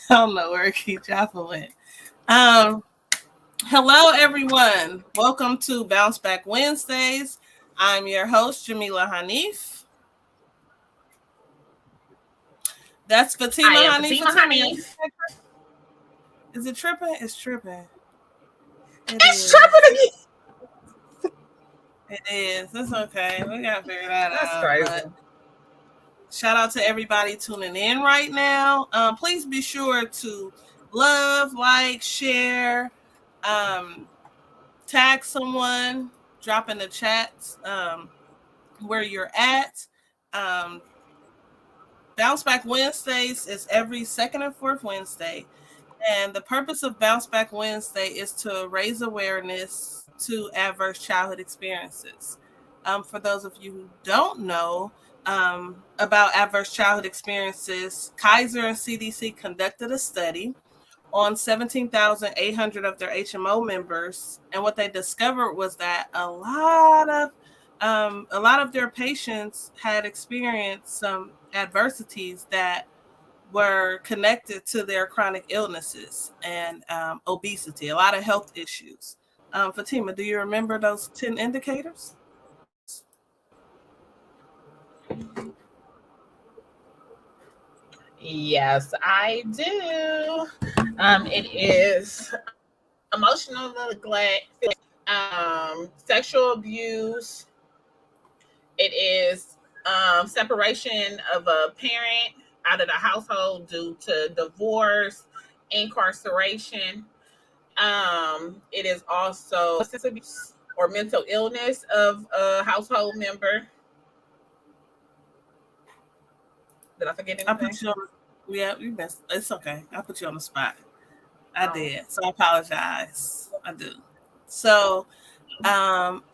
don't know where Keith Jaffa went. Um, Hello, everyone. Welcome to Bounceback Wednesdays. I'm your host, Jamila Hanif. That's I Fatima am Hanif. Fatima Fatima, Hanif. is it tripping? It's tripping. It It's is. tripping again. It is. It's okay. We got to figure that That's out. crazy. But shout out to everybody tuning in right now. Please be sure to love, like, share, um, tag someone, drop in the chats where you're at. Um, Bounceback Wednesdays is every second and fourth Wednesday. And the purpose of Bounceback Wednesday is to raise awareness to adverse childhood experiences. For those of you who don't know about adverse childhood experiences, Kaiser and CDC conducted a study on 17,800 of their HMO members, and what they discovered was that a lot of their patients had experienced some adversities that were connected to their chronic illnesses and obesity, a lot of health issues. Fatima, do you remember those 10 indicators? Yes, I do. It is emotional neglect, sexual abuse. It is separation of a parent out of the household due to divorce, incarceration. It is also substance abuse or mental illness of a household member. Did I forget I anything? put you on, yeah, you missed. It's okay. I put you on the spot. I Oh, did. So I apologize. I do. So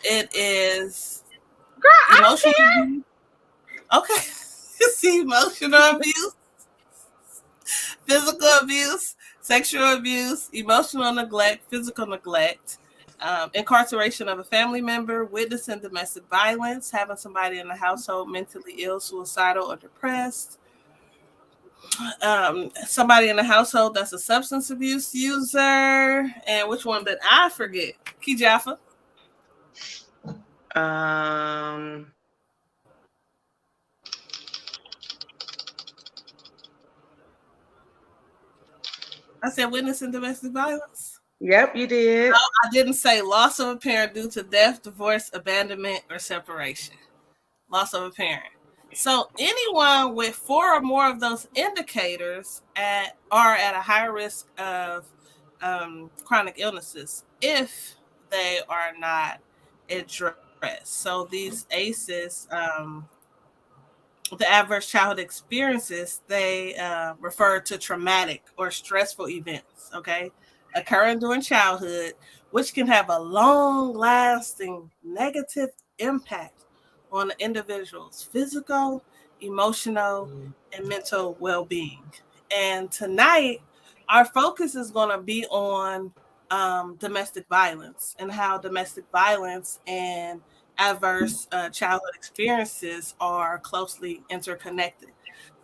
it is girl, I don't emotional care. abuse. Okay. See, emotional abuse, physical abuse, sexual abuse, emotional neglect, physical neglect, incarceration of a family member, witnessing domestic violence, having somebody in the household mentally ill, suicidal, or depressed, somebody in the household that's a substance abuse user, and which one did I forget? Key Jaffa. Um, I said witnessing domestic violence. yep, you did. I didn't say loss of a parent due to death, divorce, abandonment, or separation. Loss of a parent. So anyone with four or more of those indicators are at a higher risk of chronic illnesses if they are not addressed. So these ACEs, the adverse childhood experiences, they refer to traumatic or stressful events, okay, occurring during childhood, which can have a long lasting negative impact on the individual's physical, emotional, and mental well being. And tonight, our focus is going to be on domestic violence and how domestic violence and adverse childhood experiences are closely interconnected.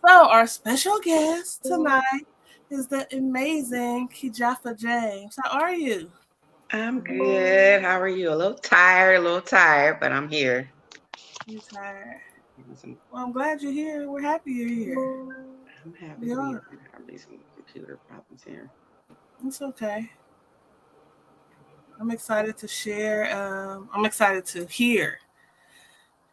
So, our special guest tonight is the amazing Kijafa James. How are you? I'm good. How are you? A little tired, but I'm here. You tired? Getting some- Well, I'm glad you're here. We're happy you're here. I'm happy We to be are. here. I'm having some computer problems here. It's okay. I'm excited to share. I'm excited to hear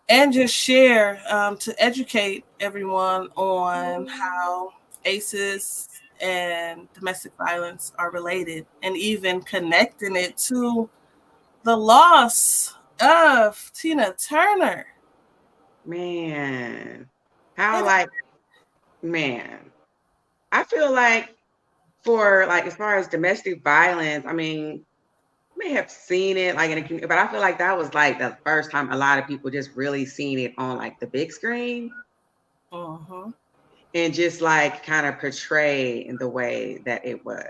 and just share to educate everyone on how ACEs and domestic violence are related, and even connecting it to the loss of Tina Turner. Man, how And like, man, I feel like for like as far as domestic violence, I mean, I may have seen it like in a community, but I feel like that was like the first time a lot of people just really seen it on like the big screen uh-huh, and just like kind of portray in the way that it was.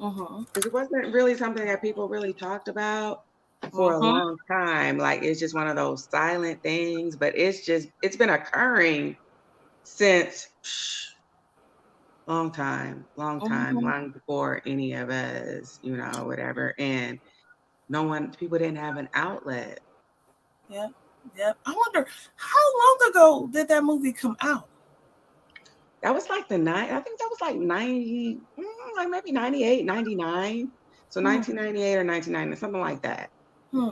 uh-huh, Because it wasn't really something that people really talked about for a uh-huh. long time. Like it's just one of those silent things, but it's been occurring since Mhm. long before any of us, whatever. And people didn't have an outlet. Yep. Yep. I wonder how long ago did that movie come out? That was like I think that was like 90, like maybe 98, 99. So Hmm. 1998 or 1990, something like that. Hmm.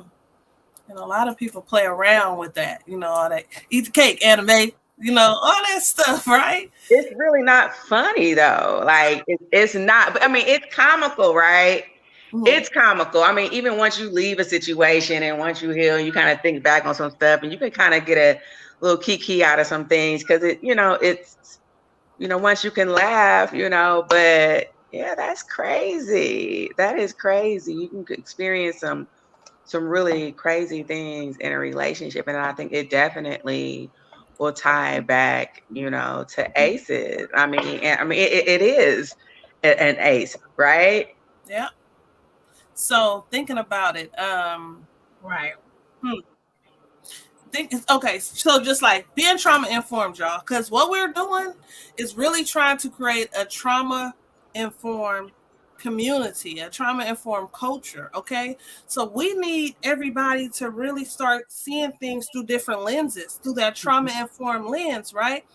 And a lot of people play around with that, all that eat the cake anime, all that stuff, right? It's really not funny though. Like it's not. I mean, it's comical, right? Hmm. It's comical. I mean, even once you leave a situation and once you heal, you kind of think back on some stuff, and you can kind of get a little kiki out of some things because once you can laugh, But yeah, that's crazy. That is crazy. You can experience some really crazy things in a relationship. And I think it definitely will tie back, to aces. It is an ace, right? Yeah. So thinking about it, Right. hmm, okay, so just like being trauma informed, y'all, because what we're doing is really trying to create a trauma informed community, a trauma informed culture. Okay, so we need everybody to really start seeing things through different lenses, through that trauma informed lens, right?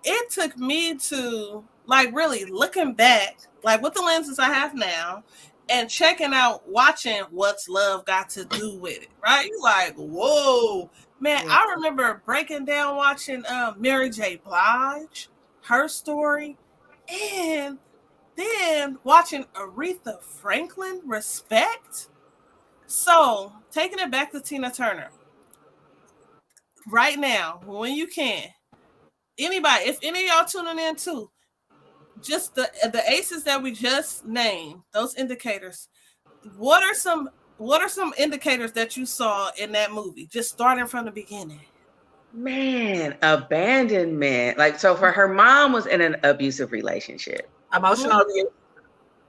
It took me to like really looking back, like with the lenses I have now, and checking out, watching What's Love Got to Do with It, right? You like, whoa, man! Yeah. I remember breaking down watching Mary J. Blige, her story, and then watching Aretha Franklin, Respect. So taking it back to Tina Turner right now, when you can, anybody, if any of y'all tuning in too, just the aces that we just named, those indicators. What are some indicators that you saw in that movie? Just starting from the beginning. Man, abandonment. Like, so for her mom was in an abusive relationship. Emotional abuse.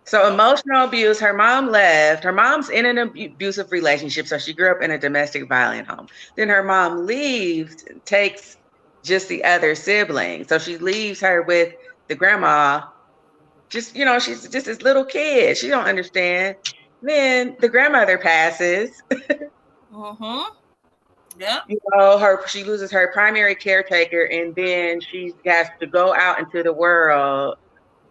So emotional abuse, her mom left. Her mom's in an abusive relationship. So she grew up in a domestic violent home. Then her mom leaves, takes just the other sibling. So she leaves her with the grandma. Just, she's just this little kid. She don't understand. Then the grandmother passes. Mm-hmm. Yeah. She loses her primary caretaker, and then she has to go out into the world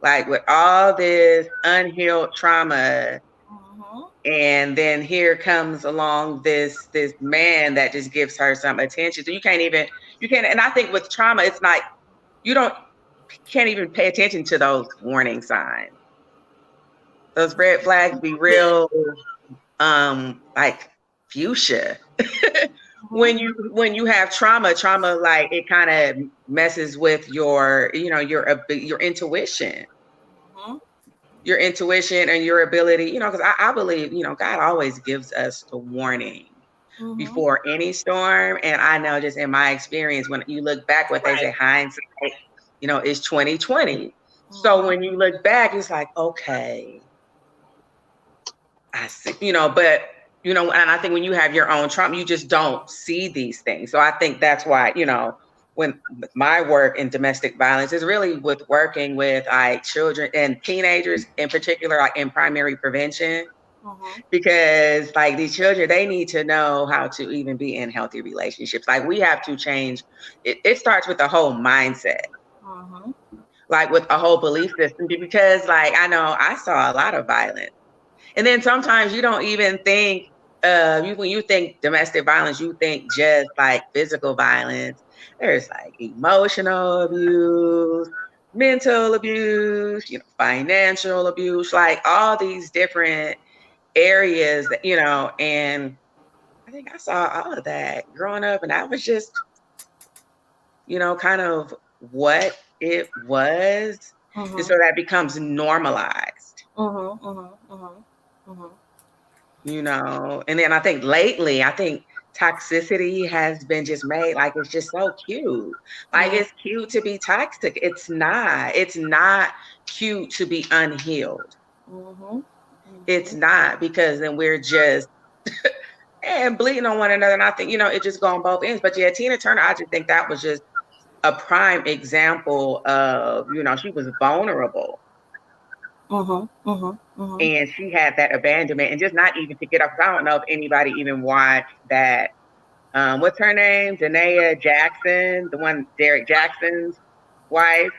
like with all this unhealed trauma. Mm-hmm. And then here comes along this man that just gives her some attention. So you can't. And I think with trauma, it's like you can't even pay attention to those warning signs. Those red flags be Yeah. real, like fuchsia. Mm-hmm. When you have trauma like it kind of messes with your intuition. Mm-hmm. Your intuition and your ability, because I believe, God always gives us the warning Mm-hmm. before any storm. And I know just in my experience, when you look back, what they Right. say, hindsight, is 2020. So Mm-hmm. when you look back, it's like, okay, I see, but and I think when you have your own trauma, you just don't see these things. So I think that's why, when my work in domestic violence is really with working with like children and teenagers in particular, like in primary prevention, Mm-hmm. because like these children, they need to know how to even be in healthy relationships. Like we have to change. It starts with the whole mindset, Mm-hmm. like with a whole belief system, because like I know I saw a lot of violence. And then sometimes you don't even think, when you think domestic violence, you think just like physical violence. There's like emotional abuse, mental abuse, financial abuse, like all these different areas that, and I think I saw all of that growing up. And that was just, kind of what it was. And Mm-hmm. so that becomes normalized. Mm-hmm. Mm-hmm. Mm-hmm. And then I think toxicity has been just made like it's just so cute. Like Yeah. it's cute to be toxic. It's not cute to be unhealed. Mm-hmm. It's Mm-hmm. not, because then we're just and bleeding on one another. And I think, it just go on both ends. But yeah, Tina Turner, I just think that was just a prime example of, she was vulnerable and she had that abandonment and just not even to get up. I don't know if anybody even watched that. What's her name? Danae Jackson, the one Derek Jackson's wife.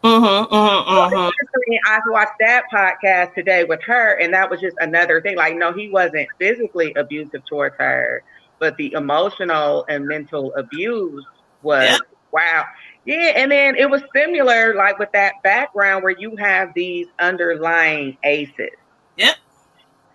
I watched that podcast today with her, and that was just another thing. Like, no, he wasn't physically abusive towards her, but the emotional and mental abuse Yeah. was wow. Yeah, and then it was similar, like with that background where you have these underlying aces. Yep.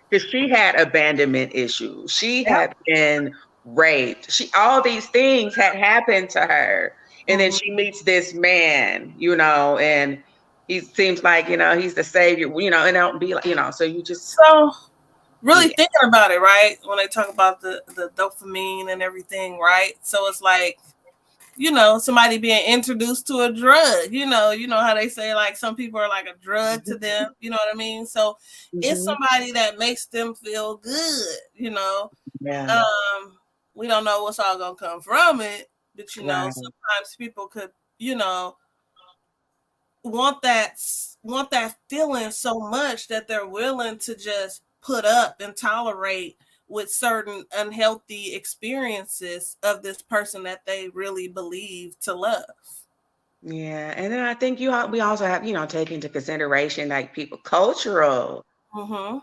Because she had abandonment issues. She had been raped. All these things had happened to her. And then she meets this man, and he seems like, he's the savior, and don't be like, so you just. So really thinking about it, right? When they talk about the dopamine and everything, right? So it's like, somebody being introduced to a drug, you know how they say like some people are like a drug to them, you know what I mean? So it's somebody that makes them feel good, Yeah. We don't know what's all gonna come from it, but Right. sometimes people could, want that feeling so much that they're willing to just put up and tolerate with certain unhealthy experiences of this person that they really believe to love. Yeah, and then I think we also have take into consideration like people cultural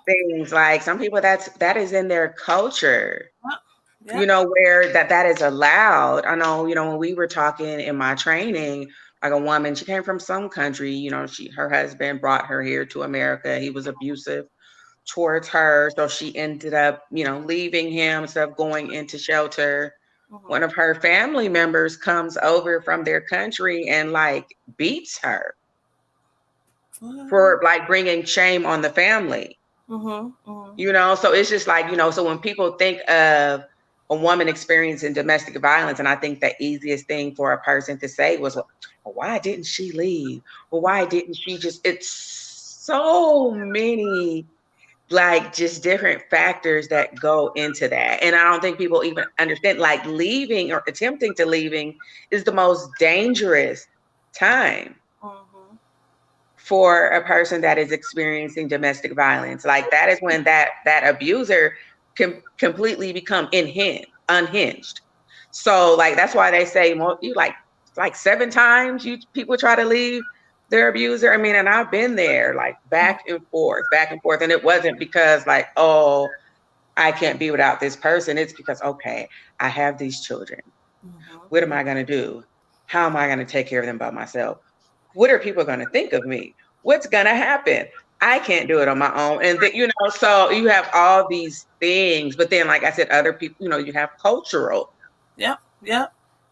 things. Like some people that is in their culture. Where that is allowed. I know, when we were talking in my training, like a woman, she came from some country, her husband brought her here to America. He was abusive towards her. So she ended up, leaving him instead of going into shelter. One of her family members comes over from their country and like beats her for like bringing shame on the family. So it's just like, so when people think of a woman experiencing domestic violence, and I think the easiest thing for a person to say was, well, why didn't she leave? Well, why didn't she it's so many like just different factors that go into that. And I don't think people even understand like leaving or attempting to leaving is the most dangerous time for a person that is experiencing domestic violence. Like that is when that abuser can completely become unhinged. So like that's why they say you like 7 times people try to leave their abuser. I mean, and I've been there like back and forth. And it wasn't because like, oh, I can't be without this person. It's because, okay, I have these children. What am I going to do? How am I going to take care of them by myself? What are people going to think of me? What's going to happen? I can't do it on my own. And then, so you have all these things, but then, like I said, other people, you have cultural. Yep.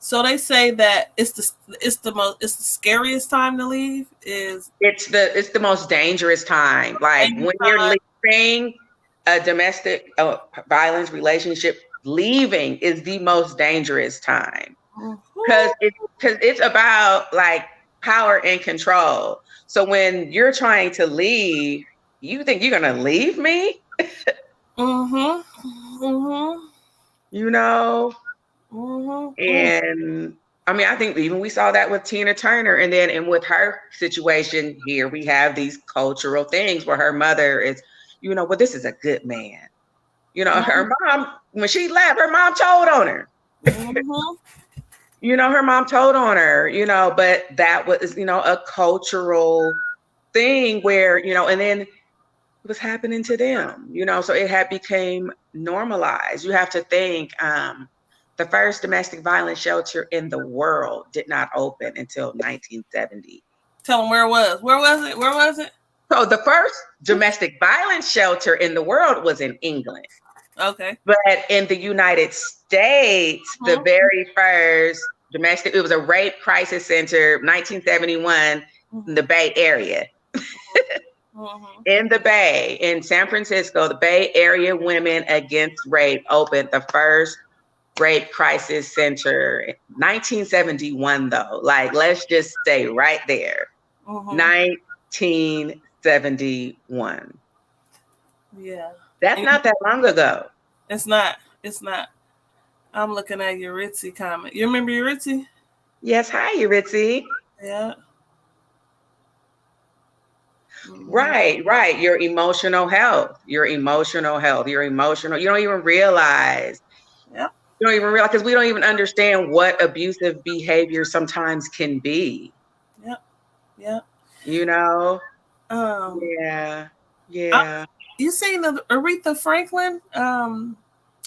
So they say that it's the scariest time to leave is it's the most dangerous time. Like when you're leaving a domestic violence relationship, leaving is the most dangerous time because it's about like power and control. So when you're trying to leave, you think you're gonna leave me? And I mean, I think even we saw that with Tina Turner, and with her situation here, we have these cultural things where her mother is, well, this is a good man. Her mom, when she left, her mom told on her. Her mom told on her, but that was, a cultural thing where, and then it was happening to them, so it had became normalized. You have to think, the first domestic violence shelter in the world did not open until 1970. Tell them where it was. Where was it? So the first domestic violence shelter in the world was in England. Okay. But in the United States, the very first it was a rape crisis center, 1971, in the Bay Area. In the Bay, in San Francisco, the Bay Area Women Against Rape opened the first rape crisis center. 1971, though. Like, let's just stay right there. 1971. Yeah. That's not that long ago. It's not. I'm looking at your Ritzy comment. You remember your Ritzy? Yes, hi, Ritzy. Yeah. Hmm. Right, right. Your emotional health, your emotional. You don't even realize. Yep. You don't even realize because we don't even understand what abusive behavior sometimes can be. Yep. Yep. You know? Um, Yeah, I, yeah. you seen the Aretha Franklin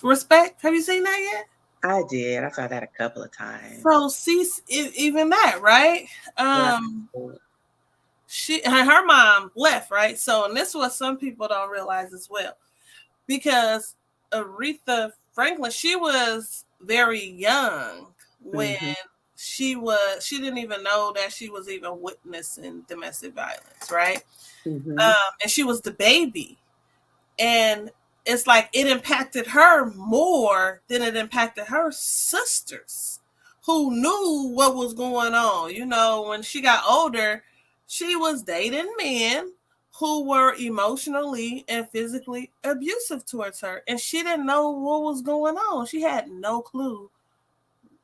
Respect? Have you seen that yet? I did. I saw that a couple of times. So see, even that, right? Right. She her mom left, right? So, and this is what some people don't realize as well, because Aretha Franklin, she was very young when Mm-hmm. she didn't even know that she was even witnessing domestic violence, right? Mm-hmm. And she was the baby, and it's like it impacted her more than it impacted her sisters who knew what was going on. You know, when she got older, she was dating men who were emotionally and physically abusive towards her, and she didn't know what was going on. She had no clue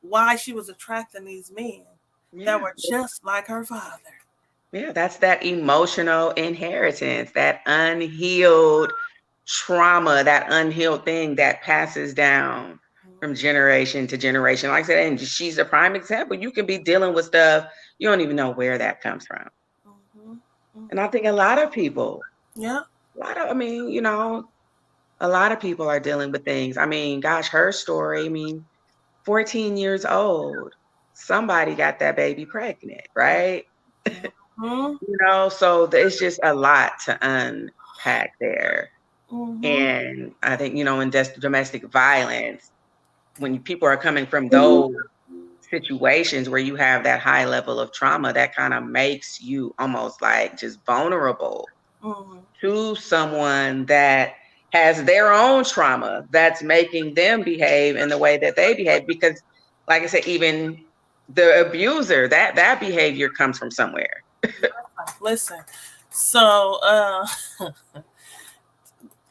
why she was attracting these men that Yeah. were just like her father. Yeah, that's that emotional inheritance, that unhealed trauma, that unhealed thing that passes down from generation to generation. Like I said, and she's a prime example. You can be dealing with stuff, you don't even know where that comes from. Mm-hmm. And I Mm-hmm. think a lot of people, Yeah. I mean, a lot of people are dealing with things. I mean, gosh, her story, I mean, 14 years old, somebody got that baby pregnant, right? Mm-hmm. So it's just a lot to unpack there. Mm-hmm. And I think, in domestic violence, when people are coming from those situations where you have that high level of trauma, that kind of makes you almost like just vulnerable Mm-hmm. to someone that has their own trauma that's making them behave in the way that they behave. Because, like I said, even the abuser, that behavior comes from somewhere. Listen, so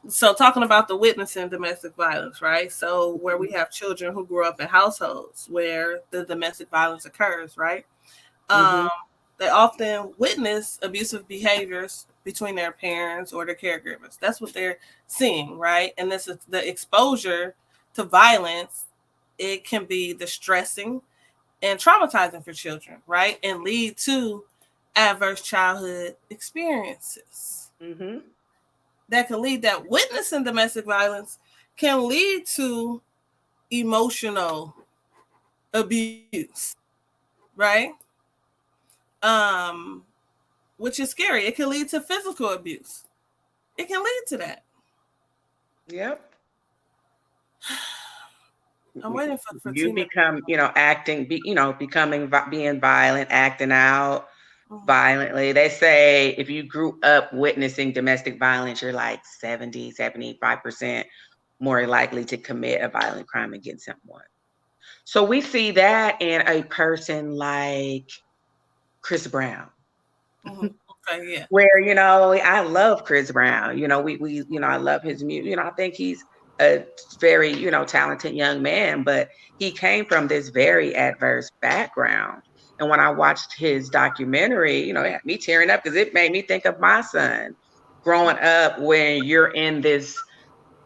so talking about the witnessing domestic violence, right? So where we have children who grew up in households where the domestic violence occurs, right? Um, Mm-hmm. they often witness abusive behaviors between their parents or their caregivers. That's what they're seeing, right? And this is the exposure to violence. It can be distressing and traumatizing for children, right? And lead to adverse childhood experiences Mm-hmm. that can lead that witnessing domestic violence can lead to emotional abuse, right? Um, which is scary. It can lead to physical abuse. It can lead to that. Yep. I'm waiting for You Fatima. become, being violent, acting out Mhm. violently. They say if you grew up witnessing domestic violence, you're like 75% more likely to commit a violent crime against someone. So we see that in a person like Chris Brown, Mhm. Okay, yeah. where, I love Chris Brown. I love his music. I think he's a very, talented young man, but he came from this very adverse background. And when I watched his documentary, it had me tearing up because it made me think of my son growing up when you're in this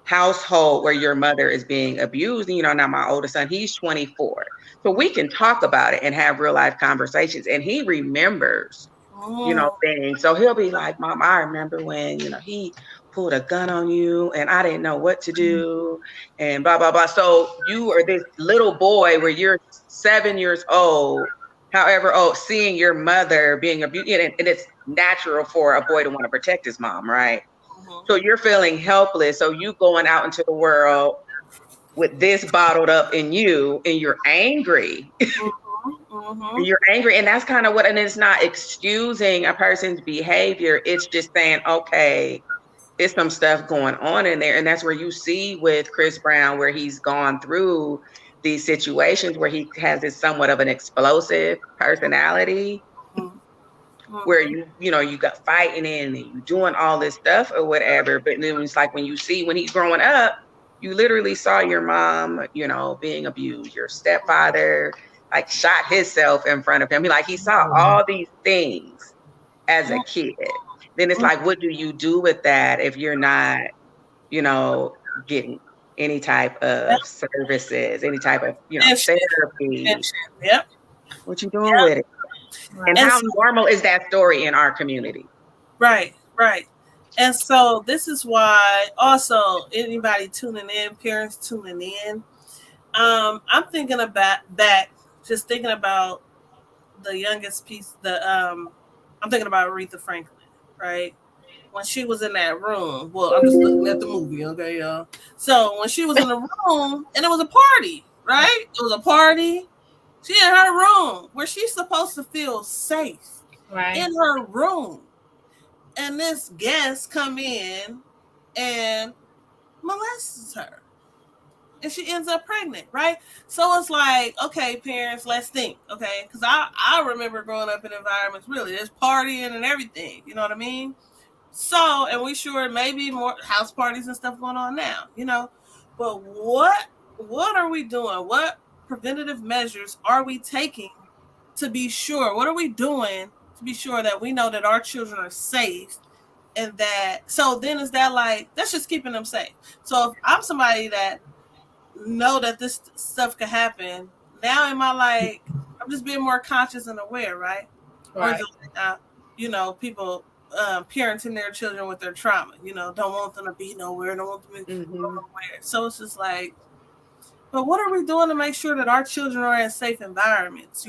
household where your mother is being abused. And, now my oldest son, he's 24. So we can talk about it and have real life conversations. And he remembers Mm. things. So he'll be like, Mom, I remember when, he pulled a gun on you and I didn't know what to do and blah, blah, blah. So you are this little boy where you're 7 years old, however old, seeing your mother being abused. And it's natural for a boy to want to protect his mom, right? Mhm. So you're feeling helpless. So you going out into the world with this bottled up in you and you're angry. Mhm. You're angry, and that's kind of what, and it's not excusing a person's behavior. It's just saying, okay, it's some stuff going on in there. And that's where you see with Chris Brown, where he's gone through these situations where he has this somewhat of an explosive personality, Mhm. where Mhm. you got fighting in and you doing all this stuff or whatever. But then it's like when you see when he's growing up, you literally saw your mom, being abused, your stepfather, like shot himself in front of him. He saw all these things as a kid. Then it's like, what do you do with that if you're not, getting any type of services, any type of, therapy? Yep. What you doing with it? Right. And how normal is that story in our community? Right. And so this is why also anybody tuning in, parents tuning in, I'm thinking about just thinking about the youngest piece, I'm thinking about Aretha Franklin, right? When she was in that room, well, I'm just looking at the movie, okay, y'all. So when she was in the room, and it was a party, right? It was a party. She in her room where she's supposed to feel safe, Right. in her room. And this guest come in and molests her. And she ends up pregnant, right? So it's like, okay, parents, let's think, okay? Because I remember growing up in environments, really, there's partying and everything, you know what I mean? So, and we sure maybe more house parties and stuff going on now, but what are we doing? What preventative measures are we taking to be sure? What are we doing to be sure that we know that our children are safe? And that, so then is that like, that's just keeping them safe. So if I'm somebody that know that this stuff could happen, now am I like, I'm just being more conscious and aware, right? Or is it like, people parenting their children with their trauma, don't want them to be nowhere, don't want them to go nowhere. So it's just like, but what are we doing to make sure that our children are in safe environments?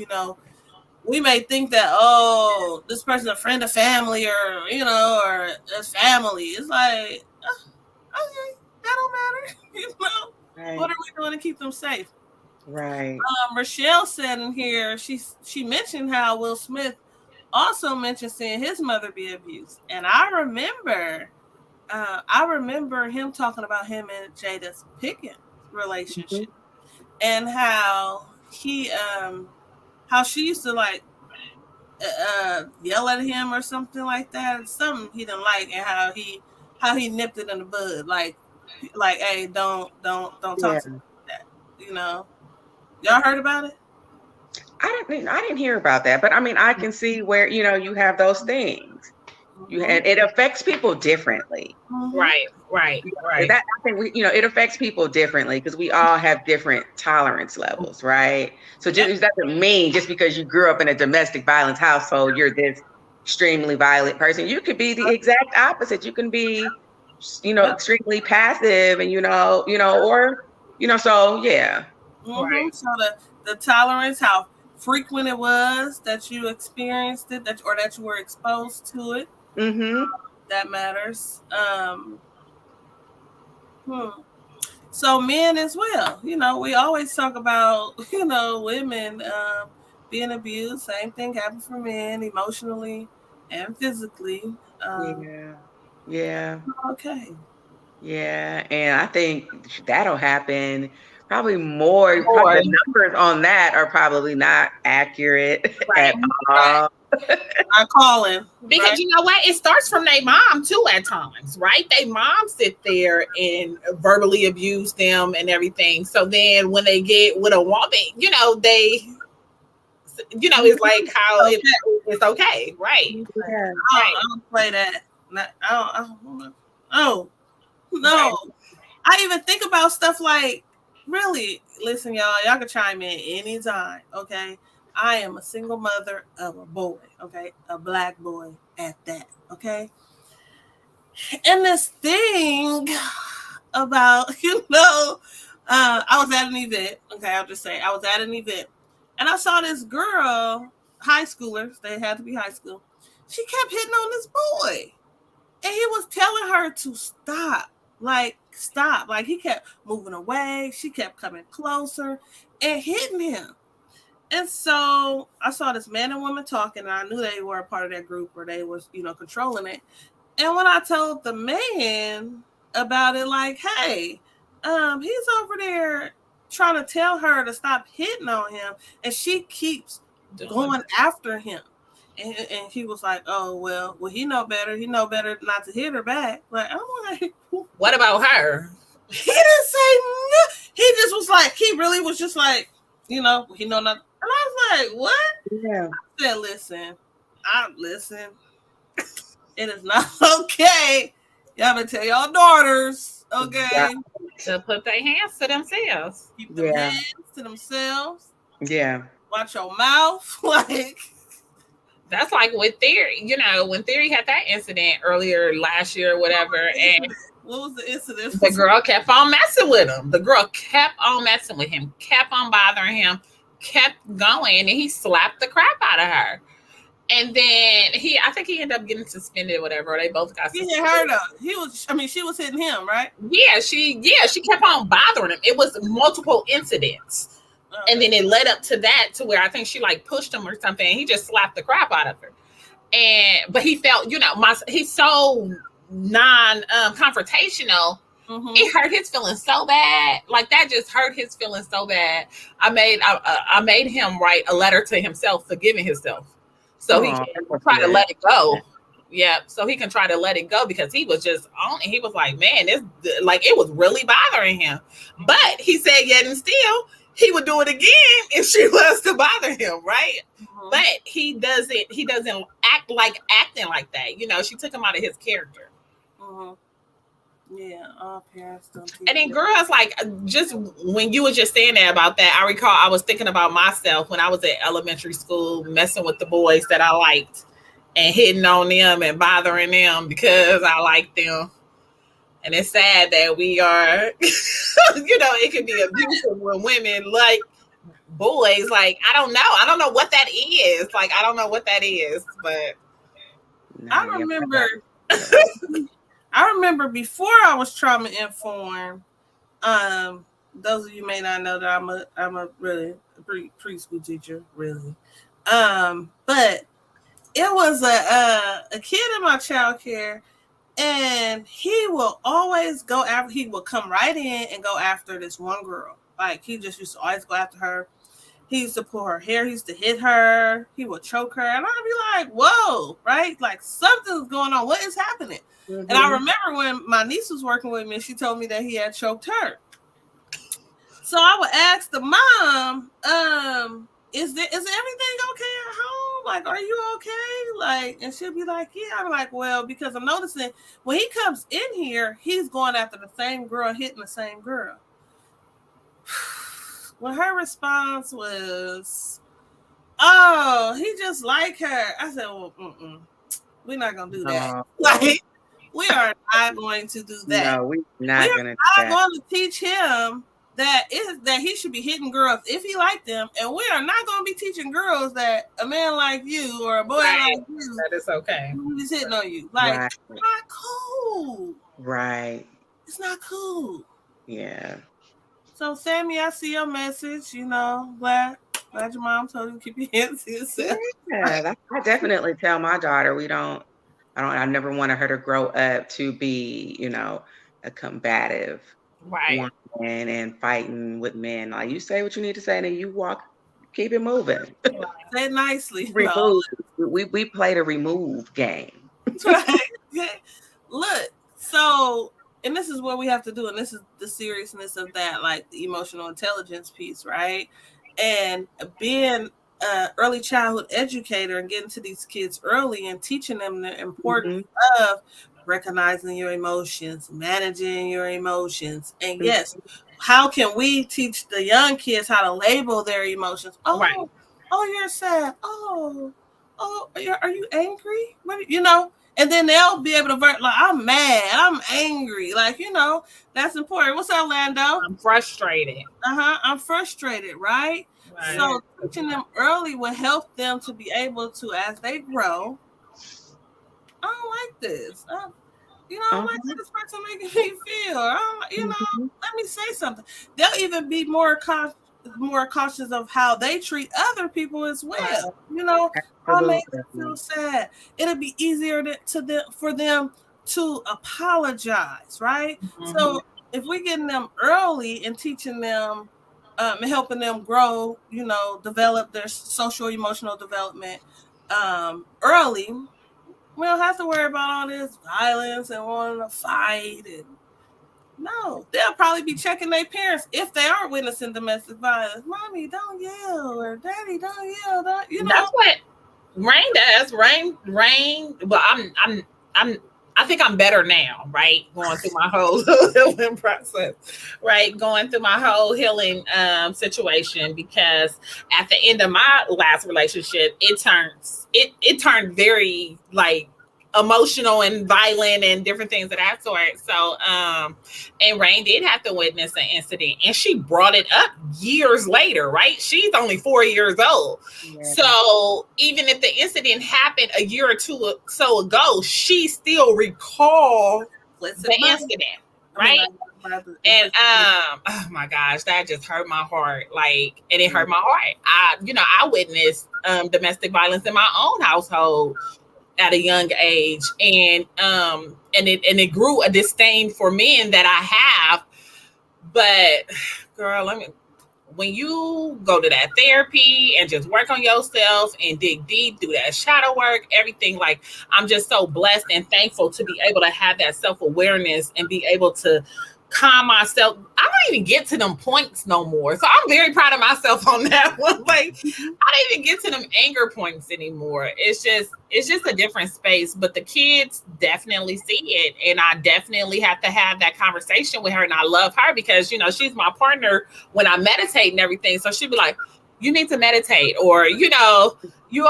We may think that, oh, this person's a friend of family, or or a family. It's like, okay, that don't matter. Right. What are we doing to keep them safe? Right. Rochelle said in here, she mentioned how Will Smith also mentioned seeing his mother be abused, and I remember him talking about him and Jada Pinkett relationship, and how he how she used to like yell at him or something like that, something he didn't like, and how he nipped it in the bud, like hey, don't talk to me like that. Y'all heard about it? I didn't hear about that, but I mean, I can see where you have those things. It affects people differently. Right. That, I think it affects people differently because we all have different tolerance levels, right? So it doesn't mean just because you grew up in a domestic violence household, you're this extremely violent person. You could be the exact opposite. You can be, extremely passive, and so yeah. Right. So the tolerance, how frequent it was that you experienced it, or that you were exposed to it. That matters. So men as well. We always talk about women being abused. Same thing happened for men, emotionally and physically. Yeah. Okay. Yeah, and I think that'll happen probably more. Probably the numbers on that are probably not accurate at all. I'm calling. Because you know what? It starts from their mom too at times, right? Their mom sit there and verbally abuse them and everything. So then when they get with a woman, it's like how it's okay, right? Yeah. I don't play that. Oh, no. I even think about stuff like, really, listen, y'all can chime in anytime, okay? I am a single mother of a boy, okay? A black boy at that, okay? And this thing about, I was at an event, okay? I'll just say I was at an event, and I saw this girl, high schoolers, they had to be high school. She kept hitting on this boy, and he was telling her to stop. Like, stop. Like, he kept moving away. She kept coming closer and hitting him. And so I saw this man and woman talking, and I knew they were a part of that group where they was, controlling it. And when I told the man about it, like, hey, he's over there trying to tell her to stop hitting on him, and she keeps going after him. And he was like, oh, well, he know better. He know better not to hit her back. Like, I'm like, what about her? He didn't say no. He just was like, he really was just like, he know not. And I was like, what? Yeah. I said, listen. It is not okay. Y'all better tell y'all daughters, Yeah. okay? To put their hands to themselves. Keep them Yeah. hands to themselves. Yeah. Watch your mouth. Like, That's like with Theory. When Theory had that incident earlier last year or whatever, and what was the incident? the girl kept on messing with him. The girl kept on messing with him, kept on bothering him, kept going, and he slapped the crap out of her. And then I think he ended up getting suspended or whatever. Or they both got He suspended. hit her though. She was hitting him, right? She kept on bothering him. It was multiple incidents. And then it led up to that, to where I think she like pushed him or something. And he just slapped the crap out of her. But he felt, he's so non confrontational. Mm-hmm. It hurt his feelings so bad. Like that just hurt his feelings so bad. I made him write a letter to himself, forgiving himself, so he can try to let it go. Yeah, so he can try to let it go, because he was just on it. He was like, man, this, like, it was really bothering him. But he said, yet and still, he would do it again if she was to bother him, right? Mm-hmm. But he doesn't act like acting like that. She took him out of his character. Mm-hmm. Yeah, all parents don't. And then girls, like, just when you were just saying that about that, I recall I was thinking about myself when I was at elementary school, messing with the boys that I liked and hitting on them and bothering them because I liked them. And it's sad that we are, it can be abusive when women like boys. Like, I don't know what that is. Like, I don't know what that is, but I remember. I remember before I was trauma informed. Those of you may not know that I'm a really preschool teacher, really. But it was a kid in my childcare, and he will always go after. He will come right in and go after this one girl. Like, he just used to always go after her. He used to pull her hair. He used to hit her. He would choke her, and I'd be like, "Whoa!" Right? Like, something's going on. What is happening? Mm-hmm. And I remember when my niece was working with me, she told me that he had choked her. So I would ask the mom, is everything okay at home? Like, are you okay? Like, and she'll be like, yeah. I'm like, well, because I'm noticing when he comes in here, he's going after the same girl, hitting the same girl. Well, her response was, oh, he just like her. I said, well, we're not going to do that. Like, we are not going to do that. No, we're not going to teach him that he should be hitting girls if he liked them, and we are not going to be teaching girls that a man like you or a boy like you, that is okay, he's hitting on you. Like, it's not cool. Right. It's not cool. Yeah. So, Sammy, I see your message. Glad your mom told you to keep your hands to yourself. Yeah, I definitely tell my daughter I never wanted her to grow up to be, a combative woman and fighting with men. Like, you say what you need to say, and then you walk, keep it moving. Say it nicely. Remove. We played a remove game. Right. Look, so, and this is what we have to do, and this is the seriousness of that, like the emotional intelligence piece, right? And being an early childhood educator and getting to these kids early and teaching them the importance of recognizing your emotions, managing your emotions. And yes, how can we teach the young kids how to label their emotions? Oh, you're sad. Oh, are you angry? And then they'll be able to like, I'm mad, I'm angry. Like, that's important. What's up, Lando? I'm frustrated. I'm frustrated, right? So teaching them early will help them to be able to, as they grow, I don't like this. I don't like how this person making me feel. Let me say something. They'll even be more cautious of how they treat other people as well. I'll make them feel sad. It'll be easier for them to apologize, right? Mm-hmm. So if we're getting them early and teaching them and helping them grow, develop their social emotional development early, we don't have to worry about all this violence and wanting to fight and No, they'll probably be checking their parents if they are witnessing domestic violence. Mommy, don't yell, or Daddy, don't yell. Don't, you know. That's what Rain does. Rain. Well, I'm. I think I'm better now, right? Going through my whole healing process, right? Going through my whole healing situation, because at the end of my last relationship, it turned very like emotional and violent and different things of that sort. So and Rain did have to witness an incident, and she brought it up years later, right? She's only 4 years old. Yeah. So even if the incident happened a year or two or so ago, she still recall the incident, right? And oh my gosh, that just hurt my heart. Like, and it hurt my heart. I witnessed domestic violence in my own household at a young age, and it grew a disdain for men that I have. But girl, when you go to that therapy and just work on yourself and dig deep, do that shadow work, everything, like, I'm just so blessed and thankful to be able to have that self-awareness and be able to calm myself. I don't even get to them points no more. So I'm very proud of myself on that one. Like, I don't even get to them anger points anymore. It's just a different space. But the kids definitely see it. And I definitely have to have that conversation with her. And I love her because, she's my partner when I meditate and everything. So she'd be like, you need to meditate, or, you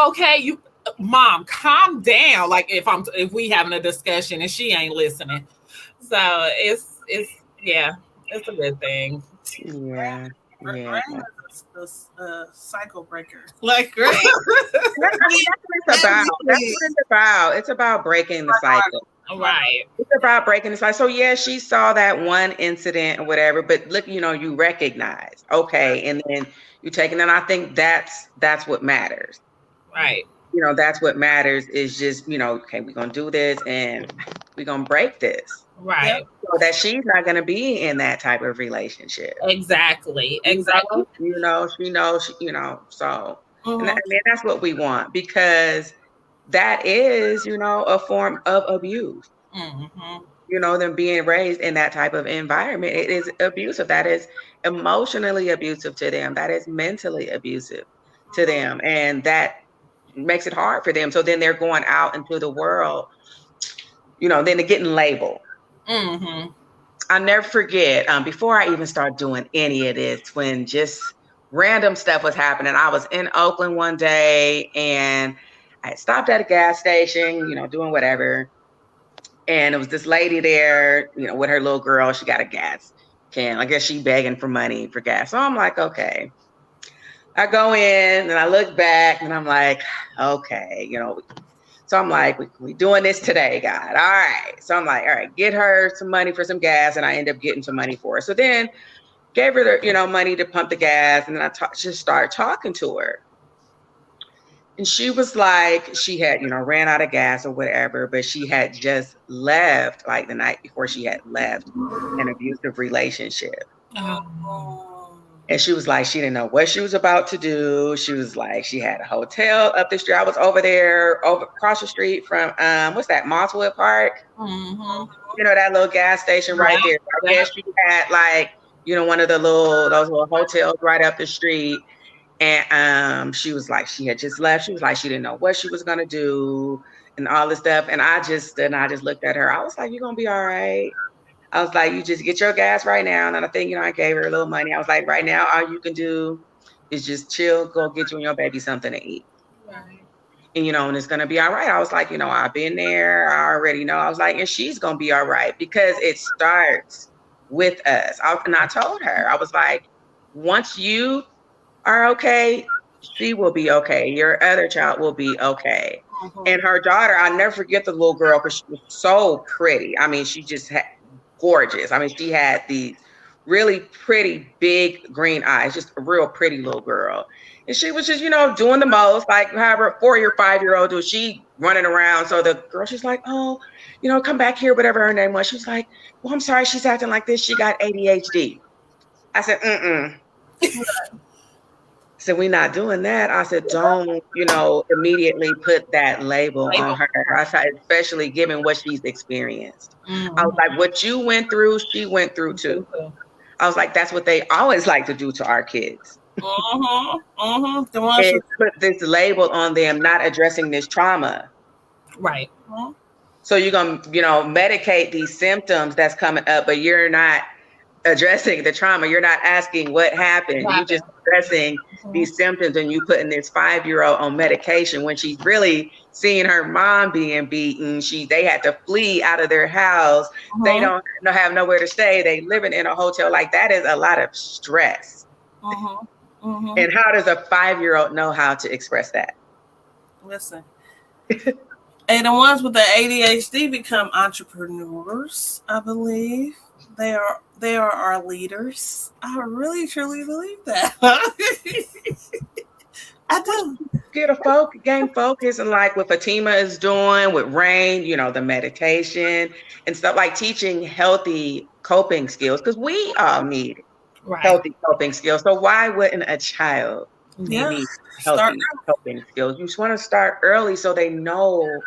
okay? Mom, calm down. Like, if we having a discussion and she ain't listening. So it's it's a good thing. Yeah. Rain is a cycle breaker. Like, great. That's what it's about. That's what it's about. It's about breaking the cycle. Right. It's about breaking the cycle. So yeah, she saw that one incident or whatever, but look, you recognize, okay, and then you take it. And I think that's what matters. Right. That's what matters is just, okay, we're gonna do this and we're gonna break this. Right. So that she's not going to be in that type of relationship. Exactly. She knows, so, and that's what we want, because that is, a form of abuse. Them being raised in that type of environment, it is abusive. That is emotionally abusive to them. That is mentally abusive to them. And that makes it hard for them. So then they're going out into the world, then they're getting labeled. I'll never forget, before I even started doing any of this, when just random stuff was happening. I was in Oakland one day and I stopped at a gas station, doing whatever. And it was this lady there, with her little girl. She got a gas can. I guess she begging for money for gas. So I'm like, okay. I go in and I look back and I'm like, okay, so I'm like, we doing this today, God. All right. So I'm like, all right, get her some money for some gas. And I end up getting some money for her. So then gave her the, money to pump the gas. And then I just started talking to her. And she was like, she had, ran out of gas or whatever, but she had just left, like the night before she had left an abusive relationship. And she was like, she didn't know what she was about to do. She was like, she had a hotel up the street. I was over there, across the street from, what's that, Mosswood Park? That little gas station right there. I guess she had like, one of those little hotels right up the street. And she was like, she had just left. She was like, she didn't know what she was going to do and all this stuff. And I just looked at her. I was like, you're going to be all right. I was like, you just get your gas right now. And I think, I gave her a little money. I was like, right now, all you can do is just chill, go get you and your baby something to eat. Right. And, and it's going to be all right. I was like, I've been there. I already know. I was like, and she's going to be all right, because it starts with us. And I told her, I was like, once you are okay, she will be okay. Your other child will be okay. And her daughter, I'll never forget the little girl, because she was so pretty. I mean, she just had gorgeous. I mean, she had these really pretty big green eyes, just a real pretty little girl. And she was just, doing the most, like however 4 or 5 year old do. She running around. So the girl, she's like, oh, come back here, whatever her name was. She was like, well, I'm sorry, she's acting like this. She got ADHD. I said, So we're not doing that. I said, don't, immediately put that label on Label. her. I said, especially given what she's experienced. I was Mhm. like, what you went through, she went through too. I was like, that's what they always like to do to our kids. The ones Is who, put this label on them, not addressing this trauma. Right. So you're gonna, medicate these symptoms that's coming up, but you're not addressing the trauma. You're not asking what happened. You just addressing these symptoms, and you putting this 5-year-old on medication when she's really seeing her mom being beaten. They had to flee out of their house. They don't have nowhere to stay. They living in a hotel. Like, that is a lot of stress. And how does a 5-year-old know how to express that? listen. And the ones with the ADHD become entrepreneurs, I believe. They are our leaders. I really truly believe that. I do. Gain focus, and like what Fatima is doing with Rain, the meditation and stuff, like teaching healthy coping skills, because we all need healthy coping skills. So why wouldn't a child need healthy coping skills? You just want to start early so they know,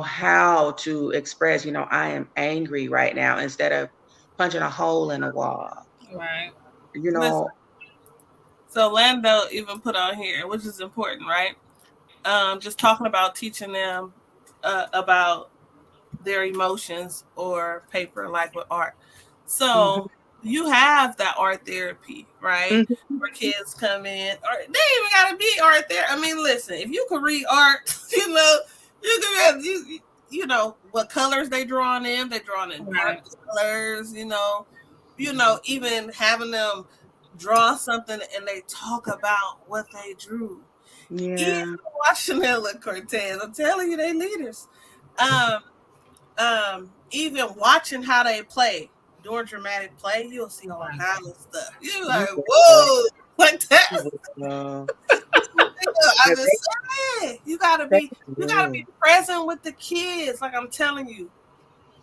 how to express, I am angry right now, instead of punching a hole in a wall. Right. Listen, so Lando even put on here, which is important, right? Just talking about teaching them about their emotions or paper, like with art. So you have that art therapy, right? Where kids come in, or they even gotta be art there. I mean, listen, if you can read art, you can have you know what colors they drawing in. They're drawing in dark colors, even having them draw something and they talk about what they drew. Yeah. Even watching Chanel Cortez, I'm telling you, they leaders. Even watching how they play during dramatic play, you'll see all kinds of stuff. You're like, whoa, like that. I just said, you gotta be present with the kids. Like I'm telling you,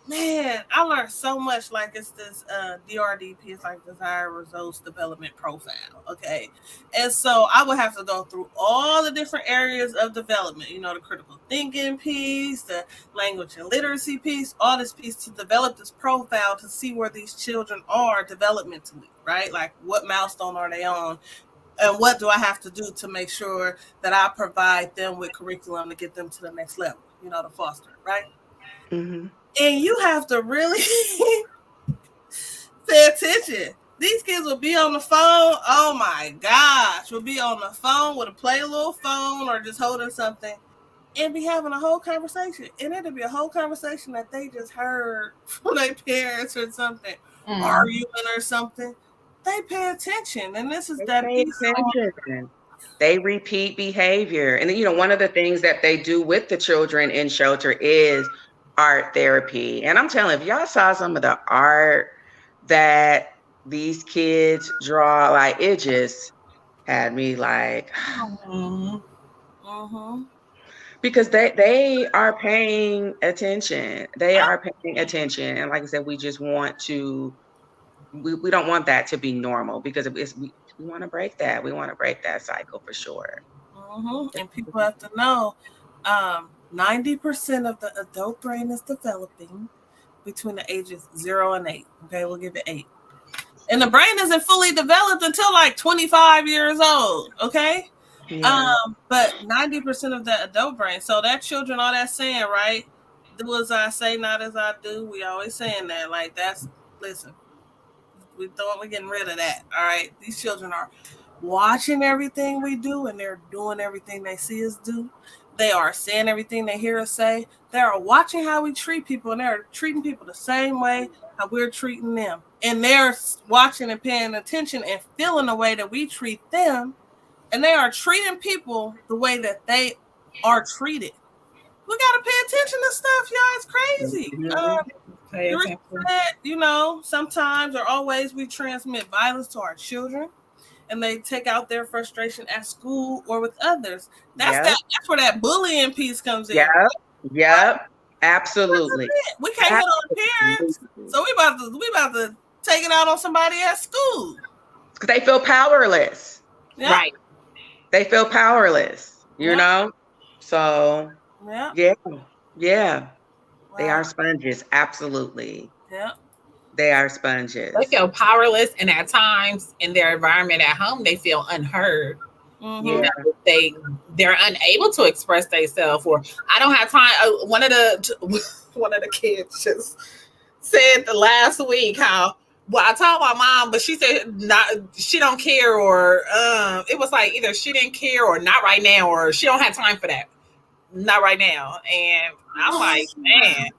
man, I learned so much. Like it's this DRDP, it's like Desire Results Development Profile. Okay. And so I would have to go through all the different areas of development, the critical thinking piece, the language and literacy piece, all this piece to develop this profile to see where these children are developmentally, right? Like what milestone are they on? And what do I have to do to make sure that I provide them with curriculum to get them to the next level, to foster, right? And you have to really pay attention. These kids will be on the phone. Oh my gosh, will be on the phone with a play little phone or just holding something and be having a whole conversation. And it'll be a whole conversation that they just heard from their parents or something, arguing or something. They pay attention, and this is that piece. They repeat behavior. And one of the things that they do with the children in shelter is art therapy. And I'm telling you, if y'all saw some of the art that these kids draw, like, it just had me like, because they are paying attention. They are paying attention. And like I said, we just want to, we don't want that to be normal, because we want to break that. We want to break that cycle for sure. And people have to know 90% of the adult brain is developing between the ages 0 and 8. Okay, we'll give it 8. And the brain isn't fully developed until like 25 years old. Okay. Yeah. But 90% of the adult brain. So that children, all that saying, right? Do as I say, not as I do. We always saying that. Like listen, we're getting rid of that. All right. These children are watching everything we do, and they're doing everything they see us do. They are saying everything they hear us say. They are watching how we treat people, and they're treating people the same way how we're treating them. And they're watching and paying attention and feeling the way that we treat them. And they are treating people the way that they are treated. We got to pay attention to stuff, y'all. It's crazy. Sometimes or always we transmit violence to our children, and they take out their frustration at school or with others. That's where that bullying piece comes in. Yep. Absolutely. We can't hit on parents, so we about to take it out on somebody at school because they feel powerless. Right. they feel powerless, you Yep. know? So Yep. yeah, yeah. They Wow. are sponges. Absolutely. Yep. They are They sponges. feel powerless, and at times in their environment at home, they feel unheard. You Mm-hmm. Yeah. know, they're unable to express themselves, or I don't have time. One of the one of the kids just said the last week how, well, I told my mom, but she said not, she don't care, or it was like either she didn't care or not right now, or she don't have time for that, not right now. And I'm like, man,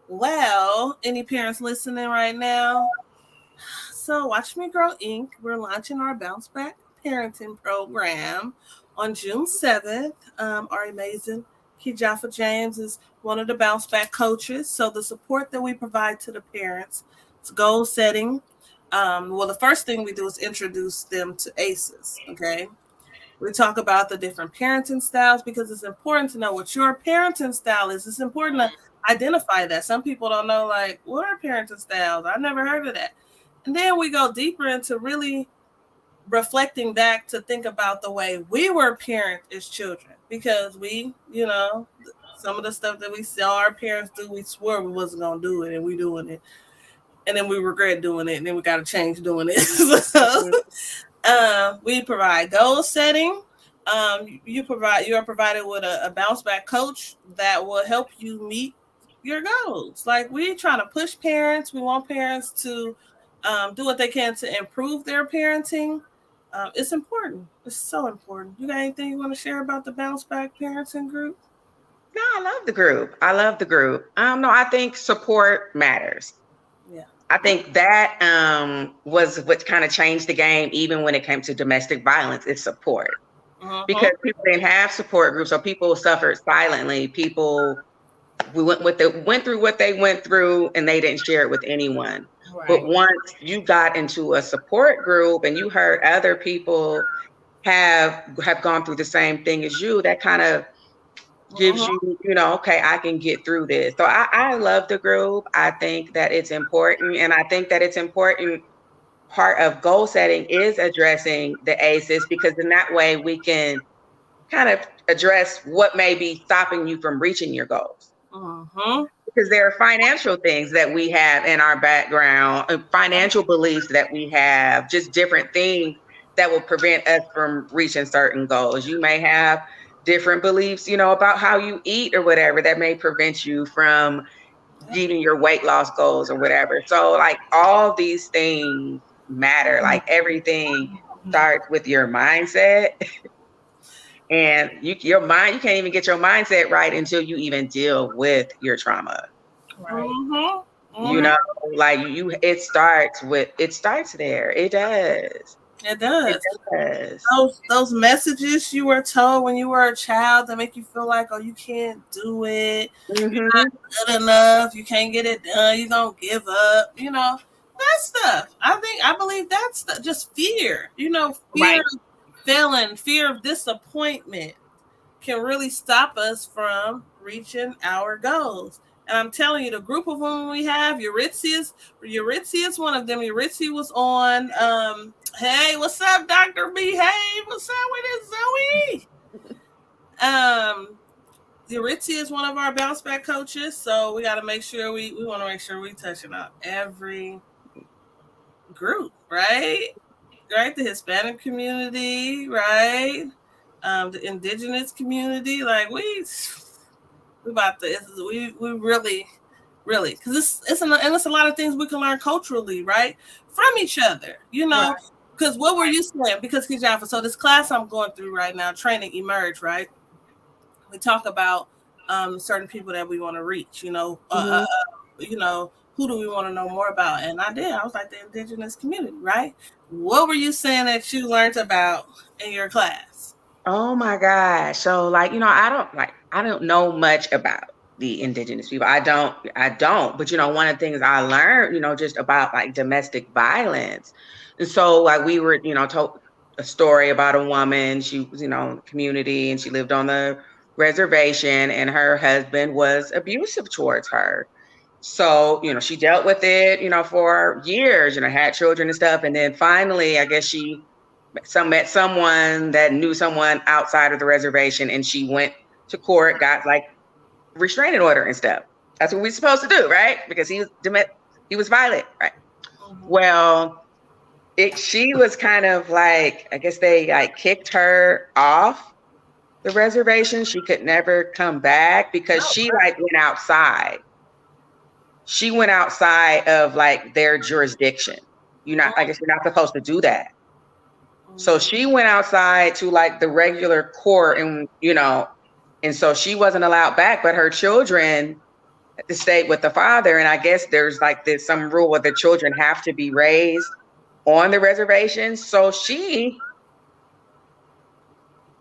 Well, any parents listening right now? So, Watch Me Grow Inc. We're launching our Bounce Back Parenting Program on June 7th. Our amazing Kijafa James is one of the Bounce Back coaches. So, the support that we provide to the parents, it's goal setting. Well, the first thing we do is introduce them to ACEs. Okay. We talk about the different parenting styles because it's important to know what your parenting style is. It's important to identify that. Some people don't know, like, what are parenting styles? I've never heard of that. And then we go deeper into really reflecting back to think about the way we were parent as children. Because we, some of the stuff that we saw our parents do, we swore we wasn't going to do it, and we doing it. And then we regret doing it, and then we got to change doing it. So, Mhm. we provide goal setting. You are provided with a bounce back coach that will help you meet your goals. Like, we trying to push parents. We want parents to do what they can to improve their parenting. It's important. It's so important. You got anything you want to share about the bounce back parenting group? No, I love the group. I love the group. No, I think support matters. Yeah. I think that was what kind of changed the game, even when it came to domestic violence, is support. Mm-hmm. Because people didn't have support groups, so people suffered silently. People went through what they went through, and they didn't share it with anyone. But right, once you got into a support group and you heard other people have gone through the same thing as you, that kind of gives you, Mm-hmm. okay, I can get through this. So I love the group. I think that it's important. And I think that it's important. Part of goal setting is addressing the ACEs, because in that way we can kind of address what may be stopping you from reaching your goals. Mm-hmm. Because there are financial things that we have in our background, financial beliefs that we have, just different things that will prevent us from reaching certain goals. You may have different beliefs, about how you eat or whatever, that may prevent you from meeting your weight loss goals or whatever. So, like, all these things matter. Like, everything starts with your mindset. And you can't even get your mindset right until you even deal with your trauma. right. Mm-hmm. You Mm-hmm. know, like, it starts there. It does. It It does. does. Those messages you were told when you were a child that make you feel like, oh, you can't do it, you're not Hmm. good enough, you can't get it done, you don't give up, that stuff. I believe that's just fear. Fear Right. of failing, fear of disappointment can really stop us from reaching our goals. And I'm telling you, the group of women we have, Eurythia is one of them. Eurythia was on, hey, what's up, Dr. B? Hey, what's up with it, Zoe? Um, Eurythia is one of our bounce back coaches. So we got to make sure we want to make sure we touching on every group, right? Right? The Hispanic community, right? The indigenous community. Like, we about to, we really, because and it's a lot of things we can learn culturally, right, from each other, Right. because what were you saying? Because Kijafa, so this class I'm going through right now, training Emerge, right? We talk about certain people that we want to reach, Hmm. who do we want to know more about? And I was like, the indigenous community, right? What were you saying that you learned about in your class? Oh my gosh. So, like, I don't know much about the indigenous people. I don't. But one of the things I learned, just about, like, domestic violence. And so, like, we were, told a story about a woman. She was, in the community, and she lived on the reservation, and her husband was abusive towards her. So, she dealt with it, for years, had children and stuff. And then finally, I guess she met someone that knew someone outside of the reservation, and she went to court, got like restraining order and stuff. That's what we're supposed to do, right? Because he was violent, right? Mhm. Well, she was kind of like, I guess they like kicked her off the reservation. She could never come back because Oh, she like went outside. She went outside of like their jurisdiction. I guess you're not supposed to do that. So mhm. she went outside to like the regular court, and and so she wasn't allowed back, but her children stayed with the father. And I guess there's like this some rule where the children have to be raised on the reservation. So she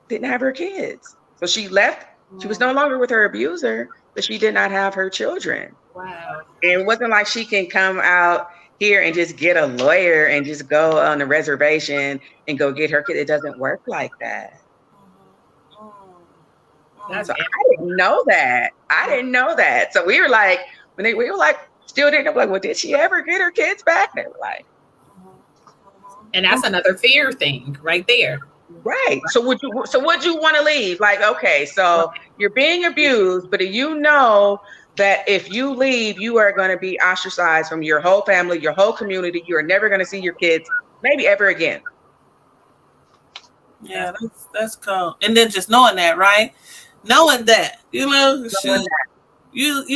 didn't have her kids. So she left. She was no longer with her abuser, but she did not have her children. Wow. And it wasn't like she can come out here and just get a lawyer and just go on the reservation and go get her kid. It doesn't work like that. Mhm. That's So I didn't know that. I didn't know that. So we were like, we were like, still didn't know, like, well, did she ever get her kids back? They were like, and that's another fear thing right there. right. So would you want to leave? Like, okay, so you're being abused, but you know that if you leave, you are going to be ostracized from your whole family, your whole community. You are never going to see your kids, maybe ever again. Yeah, that's cool. And then just knowing that, right? Knowing that, you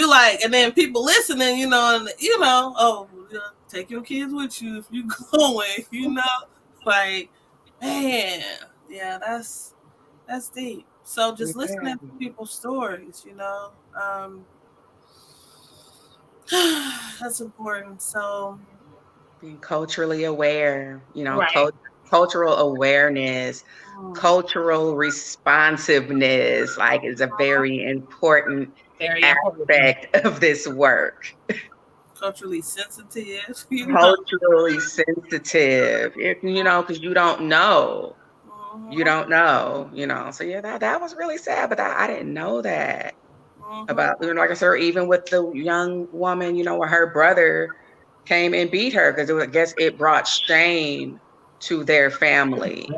like, and then people listening, oh, take your kids with you if you going, like, man, yeah, that's deep. So just listening to people's stories, that's important. So Being culturally aware, Right. cultural awareness, cultural responsiveness, like is a very important Very important. aspect of this work. culturally sensitive, Culturally sensitive, because you don't know. You don't know, So yeah, that was really sad, but I didn't know that about, like I said, even with the young woman, where her brother came and beat her because I guess it brought shame to their family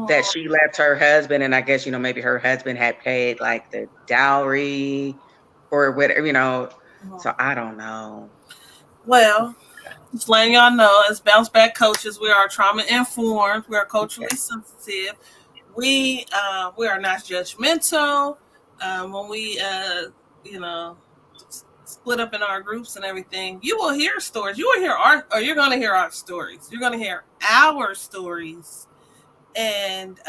that she left her husband, and I guess maybe her husband had paid like the dowry or whatever. So I don't know. Well, just letting y'all know, as bounce back coaches, we are trauma informed. We are culturally sensitive. We are not judgmental. When we split up in our groups and everything, you will hear stories. You will hear you're going to hear our stories. You're going to hear our stories, and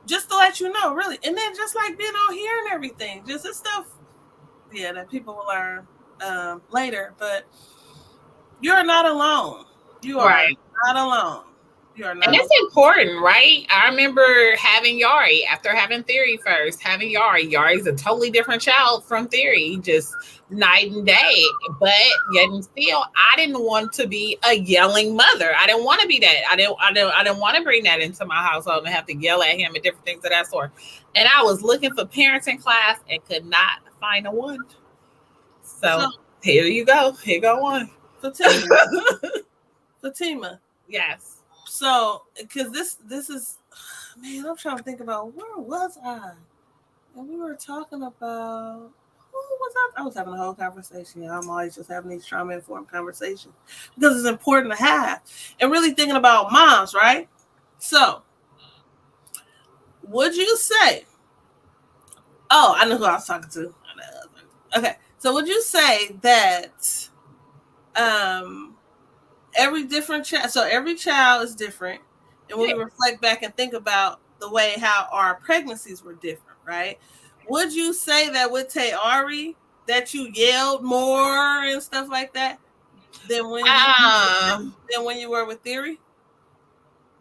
just to let you know, really, and then just like being on here and everything, just this stuff, yeah, that people will learn later, but. You're not alone. You are Right. not alone. You are not And it's alone. important, right? I remember having Yari after having Theory first. Having Yari. Yari's a totally different child from Theory, just night and day. But yet and still, I didn't want to be a yelling mother. I didn't want to be that. I didn't want to bring that into my household and have to yell at him and different things of that sort. And I was looking for parenting class and could not find a one. So here you go. Here go one. Fatima. Yes. So, because this is, man, I'm trying to think about where was I, and we were talking about who was I? I was having a whole conversation. I'm always just having these trauma informed conversations because it's important to have, and really thinking about moms, right? So, would you say? Oh, I know who I was talking to. Okay, so would you say that um every child is different, and when we reflect back and think about the way how our pregnancies were different, right? Would you say that with Ari that you yelled more and stuff like that than when you were with Theory?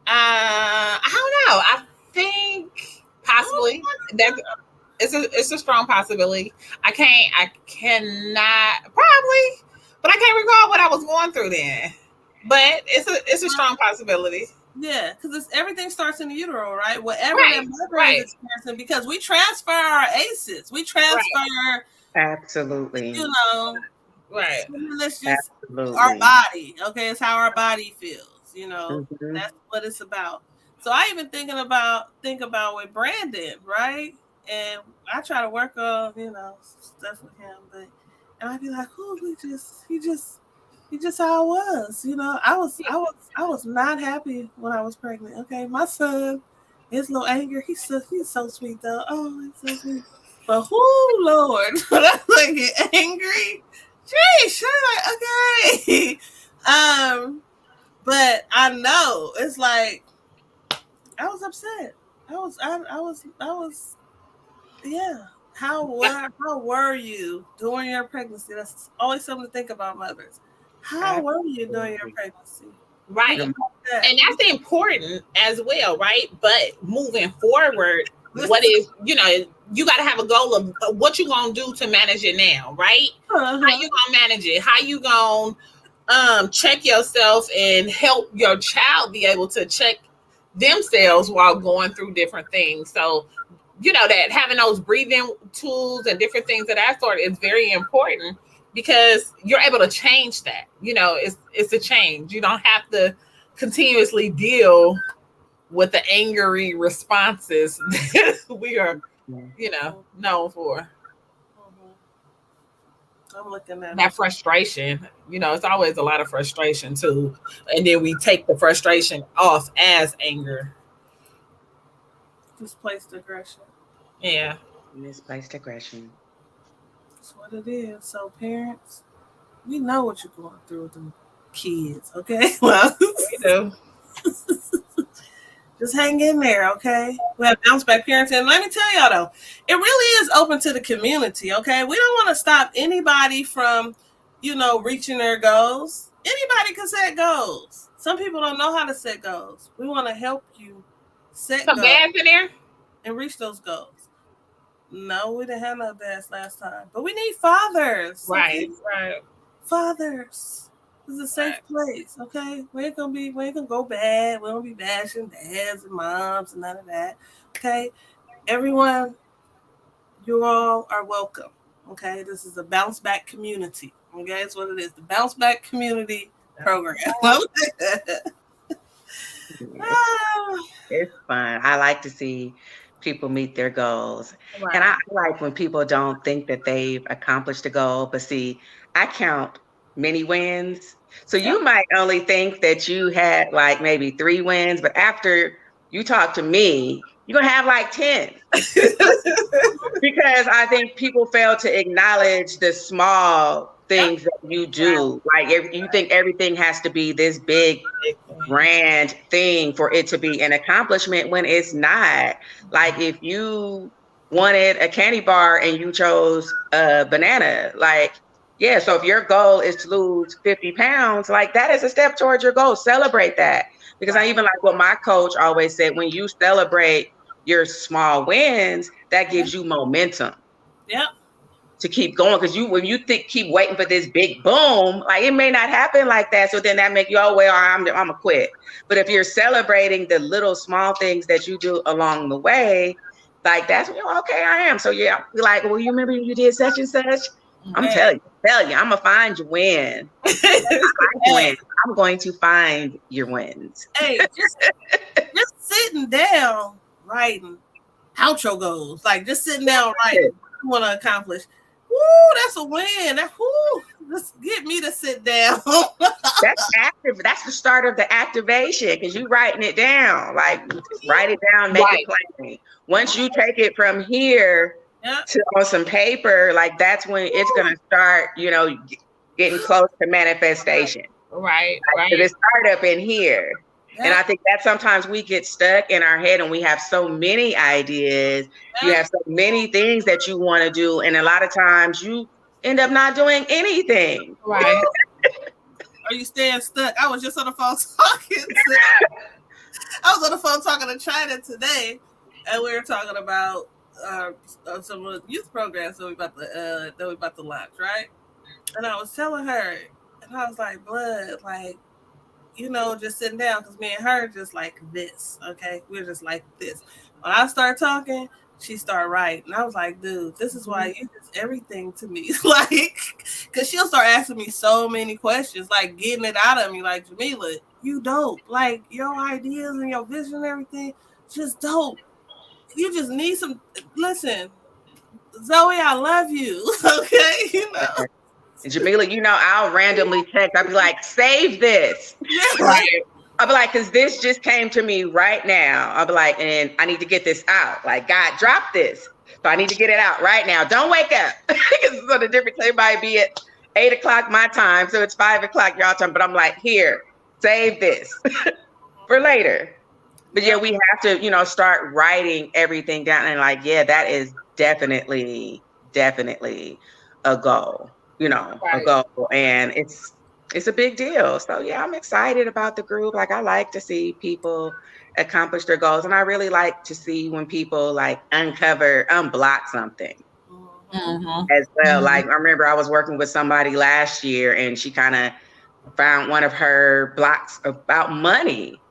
I don't know. I think possibly that it's a strong possibility. I cannot probably, but I can't recall what I was going through then. But it's a strong possibility. Yeah, because everything starts in the utero, right? Whatever that mother is experiencing, because we transfer our ACEs, we transfer, absolutely, right? It's just absolutely. our body. Okay, it's how our body feels. Mhm. That's what it's about. So I even think about with Brandon, right? And I try to work on, stuff with him, but and I'd be like, oh, he just how I was, I was not happy when I was pregnant. Okay, my son, his little anger, he's so sweet though. Oh, he's so sweet. But whoo, Lord, when I like get angry, sheesh, I'm like, okay. But I know it's like I was upset. I was, yeah. How were you during your pregnancy? That's always something to think about, mothers. How were you during your Absolutely. pregnancy? Think Right. Um, about that. And that's important as well, right? But moving forward, what is, you got to have a goal of what you going to do to manage it now, right? How Uh-huh. you going to manage it? How you going to check yourself and help your child be able to check themselves while going through different things. So, that having those breathing tools and different things of that sort is very important because you're able to change that. It's a change. You don't have to continuously deal with the angry responses that we are, yeah. known for. Mhm. I'm looking at That it. frustration, it's always a lot of frustration too. And then we take the frustration off as anger. Displaced aggression. Yeah, Misplaced aggression. That's what it is. So parents, we know what you're going through with them kids. Okay. Well, we do. just hang in there, okay? We have bounce back parenting. And let me tell y'all though, it really is open to the community, okay? We don't want to stop anybody from, reaching their goals. Anybody can set goals. Some people don't know how to set goals. We want to help you set Some goals gas in there? and reach those goals. No, we didn't have no dads last time. But we need fathers, okay? Right, right, Fathers. This is a safe right. place, okay? We ain't gonna go bad. We don't be bashing dads and moms and none of that. Okay? Everyone, you all are welcome. Okay? This is a bounce back community. Okay, that's what it is. The bounce back community program. Yeah, it's fun. I like to see people meet their goals. And Right. I like when people don't think that they've accomplished a goal, but see, I count many wins. So Yep. you might only think that you had like maybe 3 wins, but after you talk to me, you're going to have like 10. Because I think people fail to acknowledge the small Yep. things that you Right. do. Like if you think everything has to be this big grand thing for it to be an accomplishment when it's not. Like if you wanted a candy bar and you chose a banana, like, yeah, so if your goal is to lose 50 pounds, like that is a step towards your goal. Celebrate that. Because I Right. even like what my coach always said, when you celebrate your small wins, that gives you momentum Yep. to keep going. Because when you think keep waiting for this big boom, like it may not happen like that. So then that make you, oh well, I'm gonna quit. But if you're celebrating the little small things that you do along the way, like that's okay, I am. So yeah, like, well, you remember you did such and such. I'm Hey, telling you, I'm gonna find you win. I hey, win. I'm going to find your wins. hey, just sitting down writing outro goals, like just sitting down writing what you want to accomplish. Woo, that's a win. Just get me to sit down. That's active. That's the start of the activation because you writing it down. Like just write it down, make it Right. plain. Once you take it from here Yeah. to on some paper, like that's when it's gonna start, getting close to manifestation. Right. Because Right. it start up in here. And Yeah. I think that sometimes we get stuck in our head and we have so many ideas. You Yeah. have so many things that you want to do. And a lot of times you end up not doing anything. Right. Are you staying stuck? I was just on the phone I was on the phone talking to China today, and we were talking about some of the youth programs that we about to launch, right? And I was telling her, and I was like, "Blood, like just sitting down because me and her just like this, okay? We're just like this. When I start talking, she started writing. And I was like, dude, this is why you just everything to me. Like, because she'll start asking me so many questions, like getting it out of me. Like, Jamila, you dope. Like, your ideas and your vision and everything, just dope. You just need some. Listen, Zoe, I love you. Okay, you know. And Jamila, I'll randomly text. I'll be like, save this. Yeah. Right. I'll be like, because this just came to me right now. I'll be like, and I need to get this out. Like, God, drop this. So I need to get it out right now. Don't wake up. Because it's on a different time. It might be at 8 o'clock my time. So it's 5 o'clock y'all time. But I'm like, here, save this for later. But yeah, we have to, start writing everything down. And like, yeah, that is definitely a goal, a goal. And it's a big deal. So yeah, I'm excited about the group. Like, I like to see people accomplish their goals. And I really like to see when people like unblock something as well. Like, I remember I was working with somebody last year and she kind of found one of her blocks about money.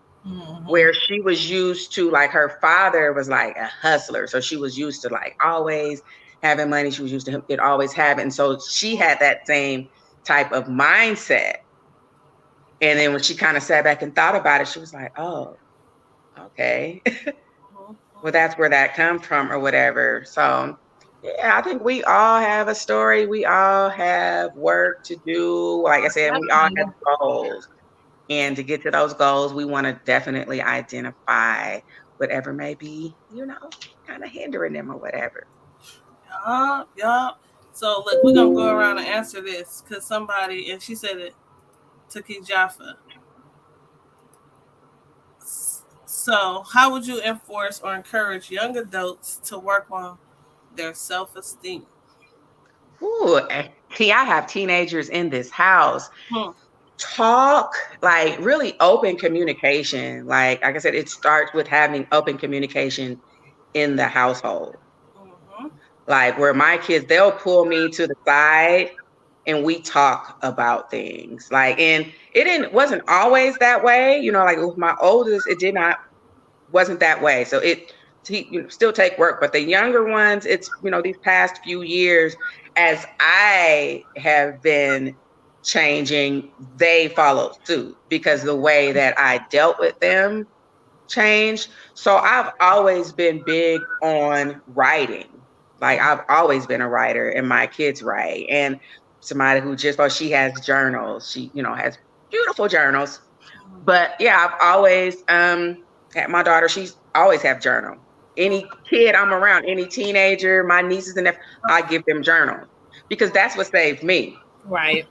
Where she was used to, like, her father was like a hustler. So she was used to like always having money. She was used to it always having. And so she had that same type of mindset. And then when she kind of sat back and thought about it, she was like, oh, okay. Well, that's where that comes from or whatever. So yeah, I think we all have a story. We all have work to do. Like I said, we all have goals. And to get to those goals, we want to definitely identify whatever may be, kind of hindering them or whatever. Yeah. So look, we're gonna go around and answer this because somebody, and she said it to Jaffa. So, how would you enforce or encourage young adults to work on their self-esteem? Ooh, see, I have teenagers in this house. Talk, like, really open communication. Like I said, it starts with having open communication in the household. Like, where my kids, they'll pull me to the side and we talk about things. Like, and it wasn't always that way, like with my oldest, wasn't that way. So it still take work, but the younger ones, it's, these past few years, as I have been changing, they followed suit because the way that I dealt with them changed. So I've always been big on writing. Like, I've always been a writer, and my kids write. And somebody who she has journals. She, has beautiful journals. But yeah, I've always, at my daughter, she's always have journal. Any kid I'm around, any teenager, my nieces and nephews, I give them journals because that's what saved me. Right.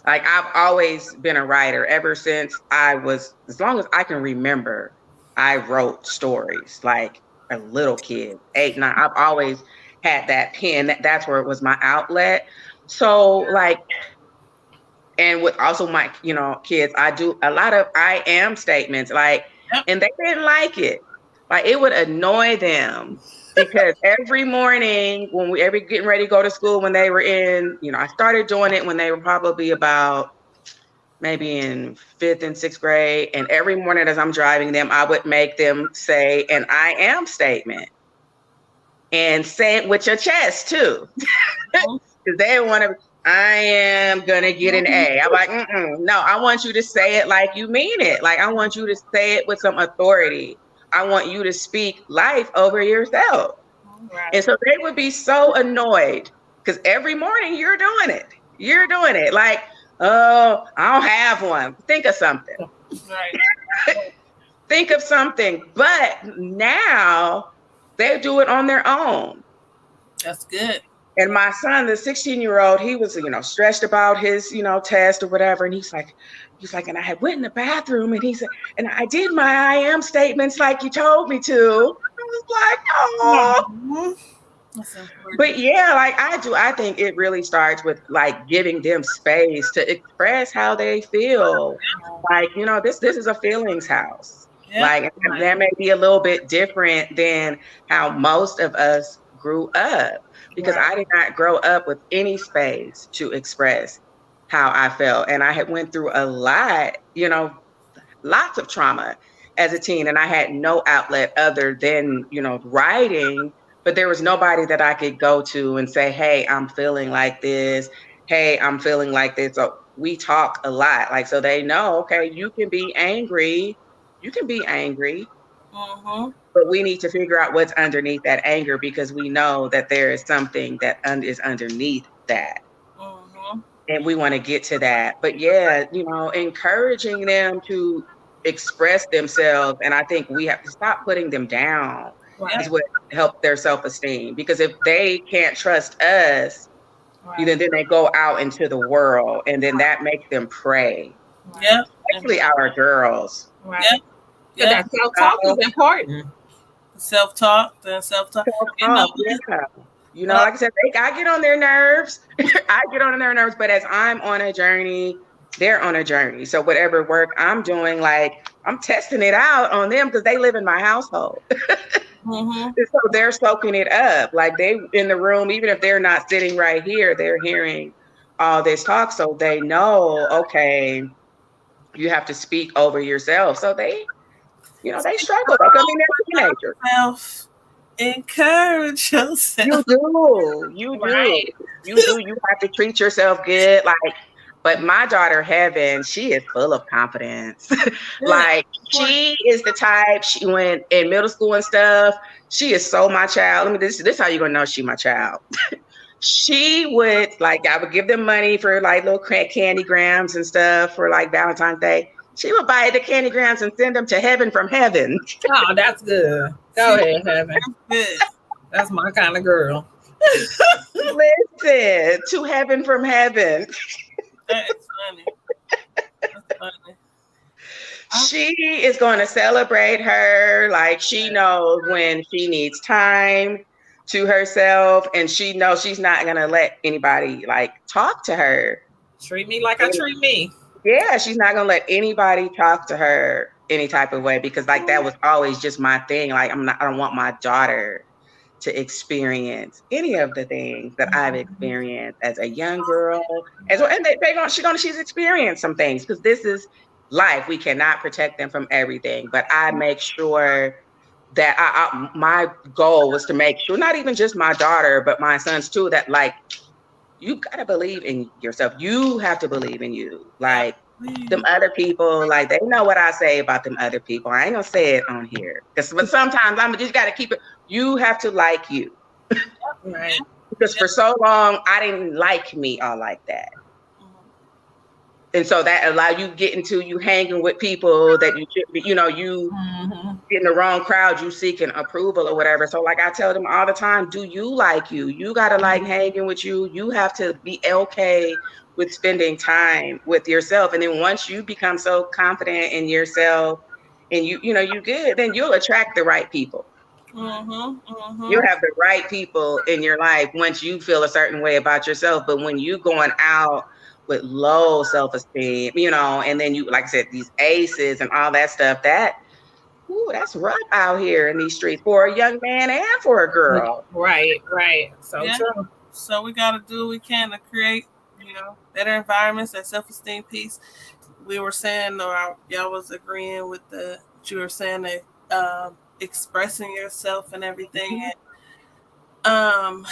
Like, I've always been a writer ever since as long as I can remember, I wrote stories like a little kid, 8, 9. I've always had that pen. That's where it was my outlet. So like, and with also my, kids, I do a lot of I am statements, like, and they didn't like it. Like, it would annoy them because every morning when we ever getting ready to go to school, when they were in, I started doing it when they were probably about maybe in 5th and 6th grade. And every morning as I'm driving them, I would make them say an I am statement and say it with your chest too. Because they want to, I am going to get an A. I'm like, no, I want you to say it like you mean it. Like, I want you to say it with some authority. I want you to speak life over yourself. Right. And so they would be so annoyed because every morning you're doing it. You're doing it. Like, oh, I don't have one. Think of something. Right. Think of something. But now they do it on their own. That's good. And my son, the 16-year-old, he was, stressed about his, test or whatever. And he's like, and I had went in the bathroom and he said, and I did my I am statements like you told me to. I was like, oh. But yeah, like I think it really starts with like giving them space to express how they feel. Like, this is a feelings house. Yeah. Like, that may be a little bit different than how most of us grew up. Because I did not grow up with any space to express how I felt. And I had went through a lot, lots of trauma as a teen. And I had no outlet other than, writing. but there was nobody that I could go to and say, hey, I'm feeling like this. Hey, I'm feeling like this. So we talk a lot. Like, so they know, okay, you can be angry. You can be angry, Mm-hmm. but we need to figure out what's underneath that anger because we know that there is something that is underneath that. Mm-hmm. And we want to get to that. But yeah, encouraging them to express themselves. And I think we have to stop putting them down Yep. is what helps their self-esteem. Because if they can't trust us, Right. then they go out into the world and then that makes them pray. Right. Yep. Especially our girls. Right. Yep. Because Yep. that self-talk is important. Self-talk, then self-talk. Self-talk, yeah. Like I said, I get on their nerves. I get on their nerves, but as I'm on a journey, they're on a journey. So whatever work I'm doing, like I'm testing it out on them because they live in my household. Mm-hmm. So they're soaking it up. Like they in the room, even if they're not sitting right here, they're hearing all this talk. So they know, okay, you have to speak over yourself. So they struggle. Like, I mean, they're teenagers. Self. Encourage yourself. You do. You do. Right. You do. You have to treat yourself good. Like, but my daughter, Heaven, she is full of confidence. Like, she is the type, she went in middle school and stuff. She is so my child. This how you're going to know she my child. She would, like, I would give them money for, like, little candy grams and stuff for, like, Valentine's Day. She would buy the candy grams and send them to Heaven from Heaven. Oh, that's good. Go ahead, Heaven. Good. That's my kind of girl. Listen, to Heaven from Heaven. That is funny. That's funny. She is going to celebrate her. Like, she knows when she needs time to herself, and she knows she's not going to let anybody, like, talk to her. Treat me like I treat me. Yeah, she's not going to let anybody talk to her any type of way because, like, that was always just my thing. Like, I don't want my daughter to experience any of the things that I've experienced as a young girl. As well, and she's experienced some things because this is life. We cannot protect them from everything, but I make sure that my goal was to make sure, not even just my daughter, but my sons too, that, like, you gotta believe in yourself. You have to believe in you. Like, them other people, like, they know what I say about them other people. I ain't gonna say it on here but sometimes I'm just gotta keep it. You have to like you. Right. Because for so long I didn't like me all like that. And so that allowed you you hanging with people that you should be, you get in the wrong crowd, you seeking approval or whatever. So, like, I tell them all the time, do you like you? You got to like hanging with you. You have to be okay with spending time with yourself. And then once you become so confident in yourself and you good, then you'll attract the right people. You'll have the right people in your life once you feel a certain way about yourself. But when you going out with low self-esteem, and then you, like I said, these aces and all that stuff, that's rough out here in these streets for a young man and for a girl. Right. So true. So we got to do what we can to create, better environments, that self-esteem piece. We were saying, or y'all was agreeing with what you were saying, that expressing yourself and everything. And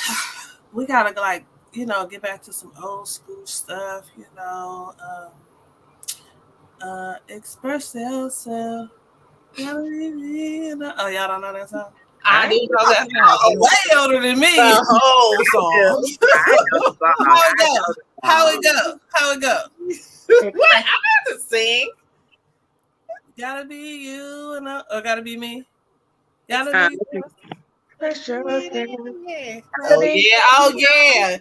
we got to, like, get back to some old school stuff, express yourself. Oh, y'all don't know that song? I do know that song. Way older than me. The whole song. How it go? What? I have to sing. Gotta be you, or gotta be me? Gotta be you. Oh yeah.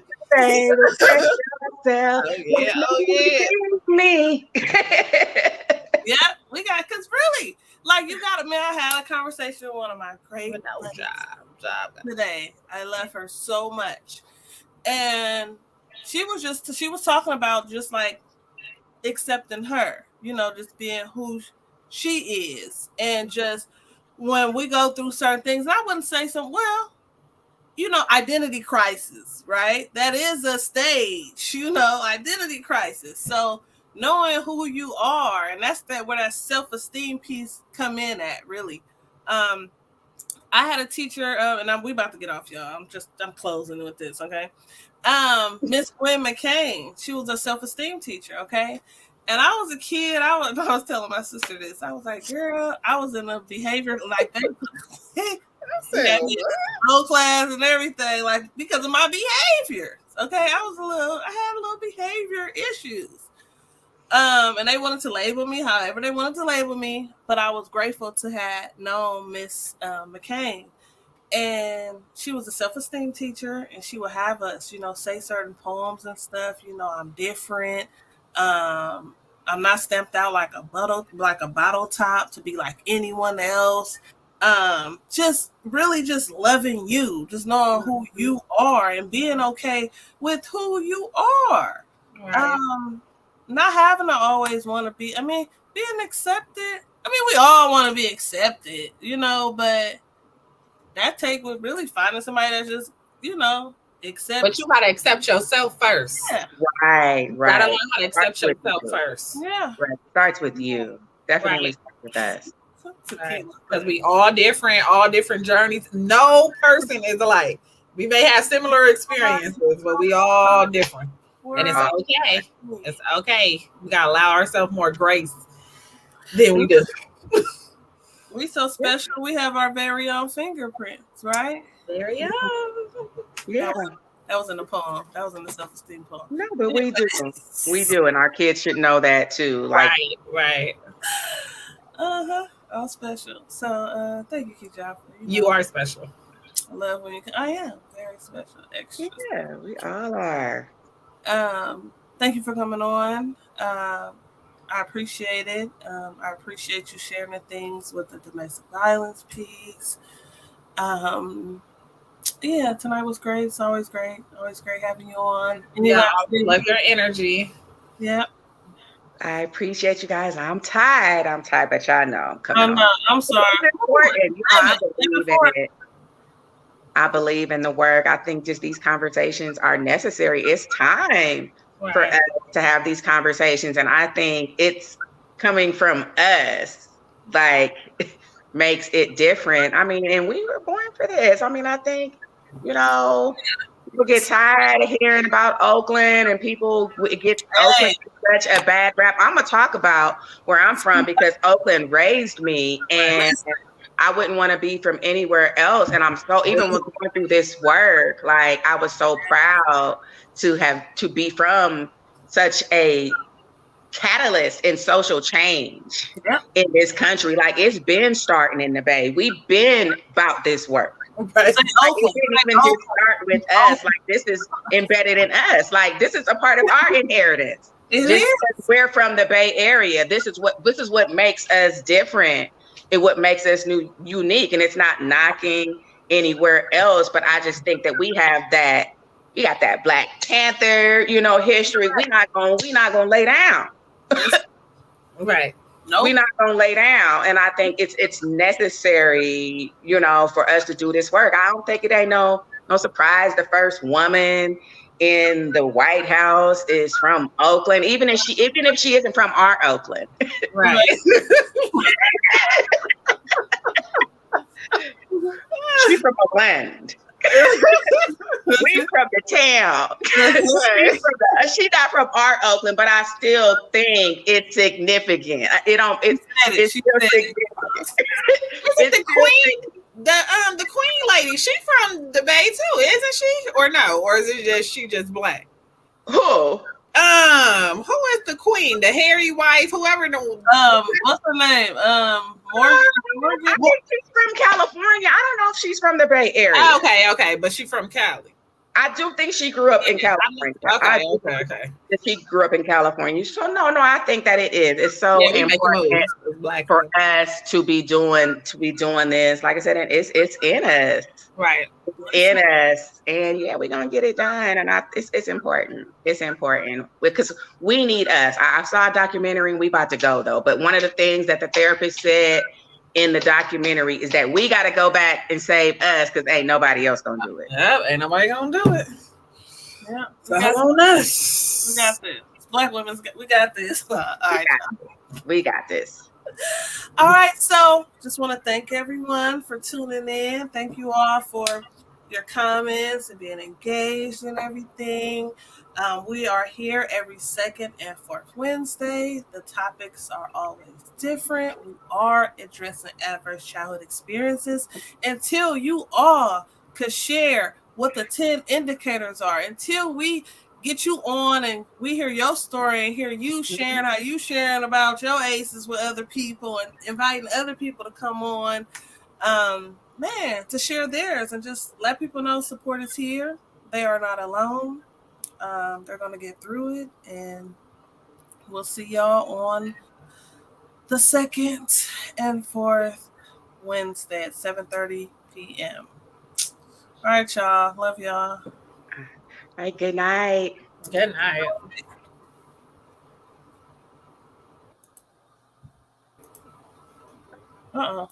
Me. Yeah, we got, because really, like, you gotta, man, I had a conversation with one of my great friends today. I love her so much. And she was talking about just, like, accepting her, just being who she is. And just when we go through certain things, I wouldn't say identity crisis, right? That is a stage, identity crisis. So knowing who you are, and that's where that self-esteem piece come in at, really. I had a teacher, and we about to get off, y'all. I'm closing with this, okay? Miss Gwen McCain. She was a self-esteem teacher, okay? And I was a kid. I was telling my sister this. I was like, girl, I was in a behavior like that. Low class and everything, like because of my behavior. Okay, I had a little behavior issues. And they wanted to label me however they wanted to label me, but I was grateful to have known Miss McCain. And she was a self-esteem teacher, and she would have us, say certain poems and stuff. I'm different. I'm not stamped out like a bottle top to be like anyone else. Just really just loving you, just knowing who you are and being okay with who you are. Right. Not having to always want to be. Being accepted. We all want to be accepted, but that take would really finding somebody that's just, accept. But you gotta accept yourself first. Yeah. Right. You gotta learn how to accept yourself first. Yeah. Right. Starts with you. Definitely starts with us. Because we all different journeys. No person is alike. We may have similar experiences, but we all different. And it's okay. It's okay. We gotta allow ourselves more grace than we do. We so special. We have our very own fingerprints, right? Very own. Yeah. That was in the poem. That was in the self-esteem poem. No, but we do. We do, and our kids should know that too. Like, right. All special. So thank you, Kijah. You are special. I love when I am very special. Extra. Yeah, we all are. Thank you for coming on. I appreciate it. I appreciate you sharing the things with the domestic violence piece. Yeah, tonight was great. It's always great. Always great having you on. Yeah, I love your energy. Yeah. I appreciate you guys. I'm tired, but y'all know I'm coming. I'm sorry. I believe in the work. I think just these conversations are necessary. It's time for us to have these conversations. And I think it's coming from us, like, makes it different. And we were born for this. I think, people get tired of hearing about Oakland, and people get Oakland such a bad rap. I'm going to talk about where I'm from because Oakland raised me, and I wouldn't want to be from anywhere else. And I'm so, even with going through this work, like, I was so proud to be from such a catalyst in social change in this country. Like, it's been starting in the Bay. We've been about this work. Right. Like, it didn't even just start with us. Like, this is embedded in us. Like, this is a part of our inheritance. We're from the Bay Area. This is what makes us different. And what makes us unique. And it's not knocking anywhere else, but I just think that we got that Black Panther, history. We're not gonna lay down. Right. Nope. We're not gonna lay down. And I think it's necessary, for us to do this work. I don't think it ain't no surprise the first woman in the White House is from Oakland, even if she isn't from our Oakland. Right. She's from Oakland. We from the town. She's not from our Oakland, but I still think it's significant. It's still significant. Is the queen? The queen lady, she from the Bay too, isn't she? Or no? Or is it just she just Black? Who? Who is the queen? The hairy wife? Whoever the what's her name? Morgan. I think she's from California. I don't know if she's from the Bay Area. Okay, but she's from Cali. I do think she grew up in California. Okay. She grew up in California. So no, I think that it is. It's so important for us to be doing this. Like I said, it's in us. Right. It's in us. And yeah, we're gonna get it done. And it's important. It's important because we need us. I saw a documentary, and we about to go though. But one of the things that the therapist said in the documentary is that we got to go back and save us because ain't nobody else gonna do it. Yep, ain't nobody gonna do it. Yeah, so on us. We got this. Black women, we got this. All right, we got this. All right, so just want to thank everyone for tuning in. Thank you all for your comments and being engaged and everything. We are here every second and fourth Wednesday. The topics are always different. We are addressing adverse childhood experiences until you all could share what the 10 indicators are, until we get you on and we hear your story and hear you sharing how you sharing about your aces with other people and inviting other people to come on, man, to share theirs and just let people know support is here. They are not alone. They're going to get through it, and we'll see y'all on the second and fourth Wednesday at 7:30 p.m. All right, y'all. Love y'all. All right, good night. Good night. Uh-oh.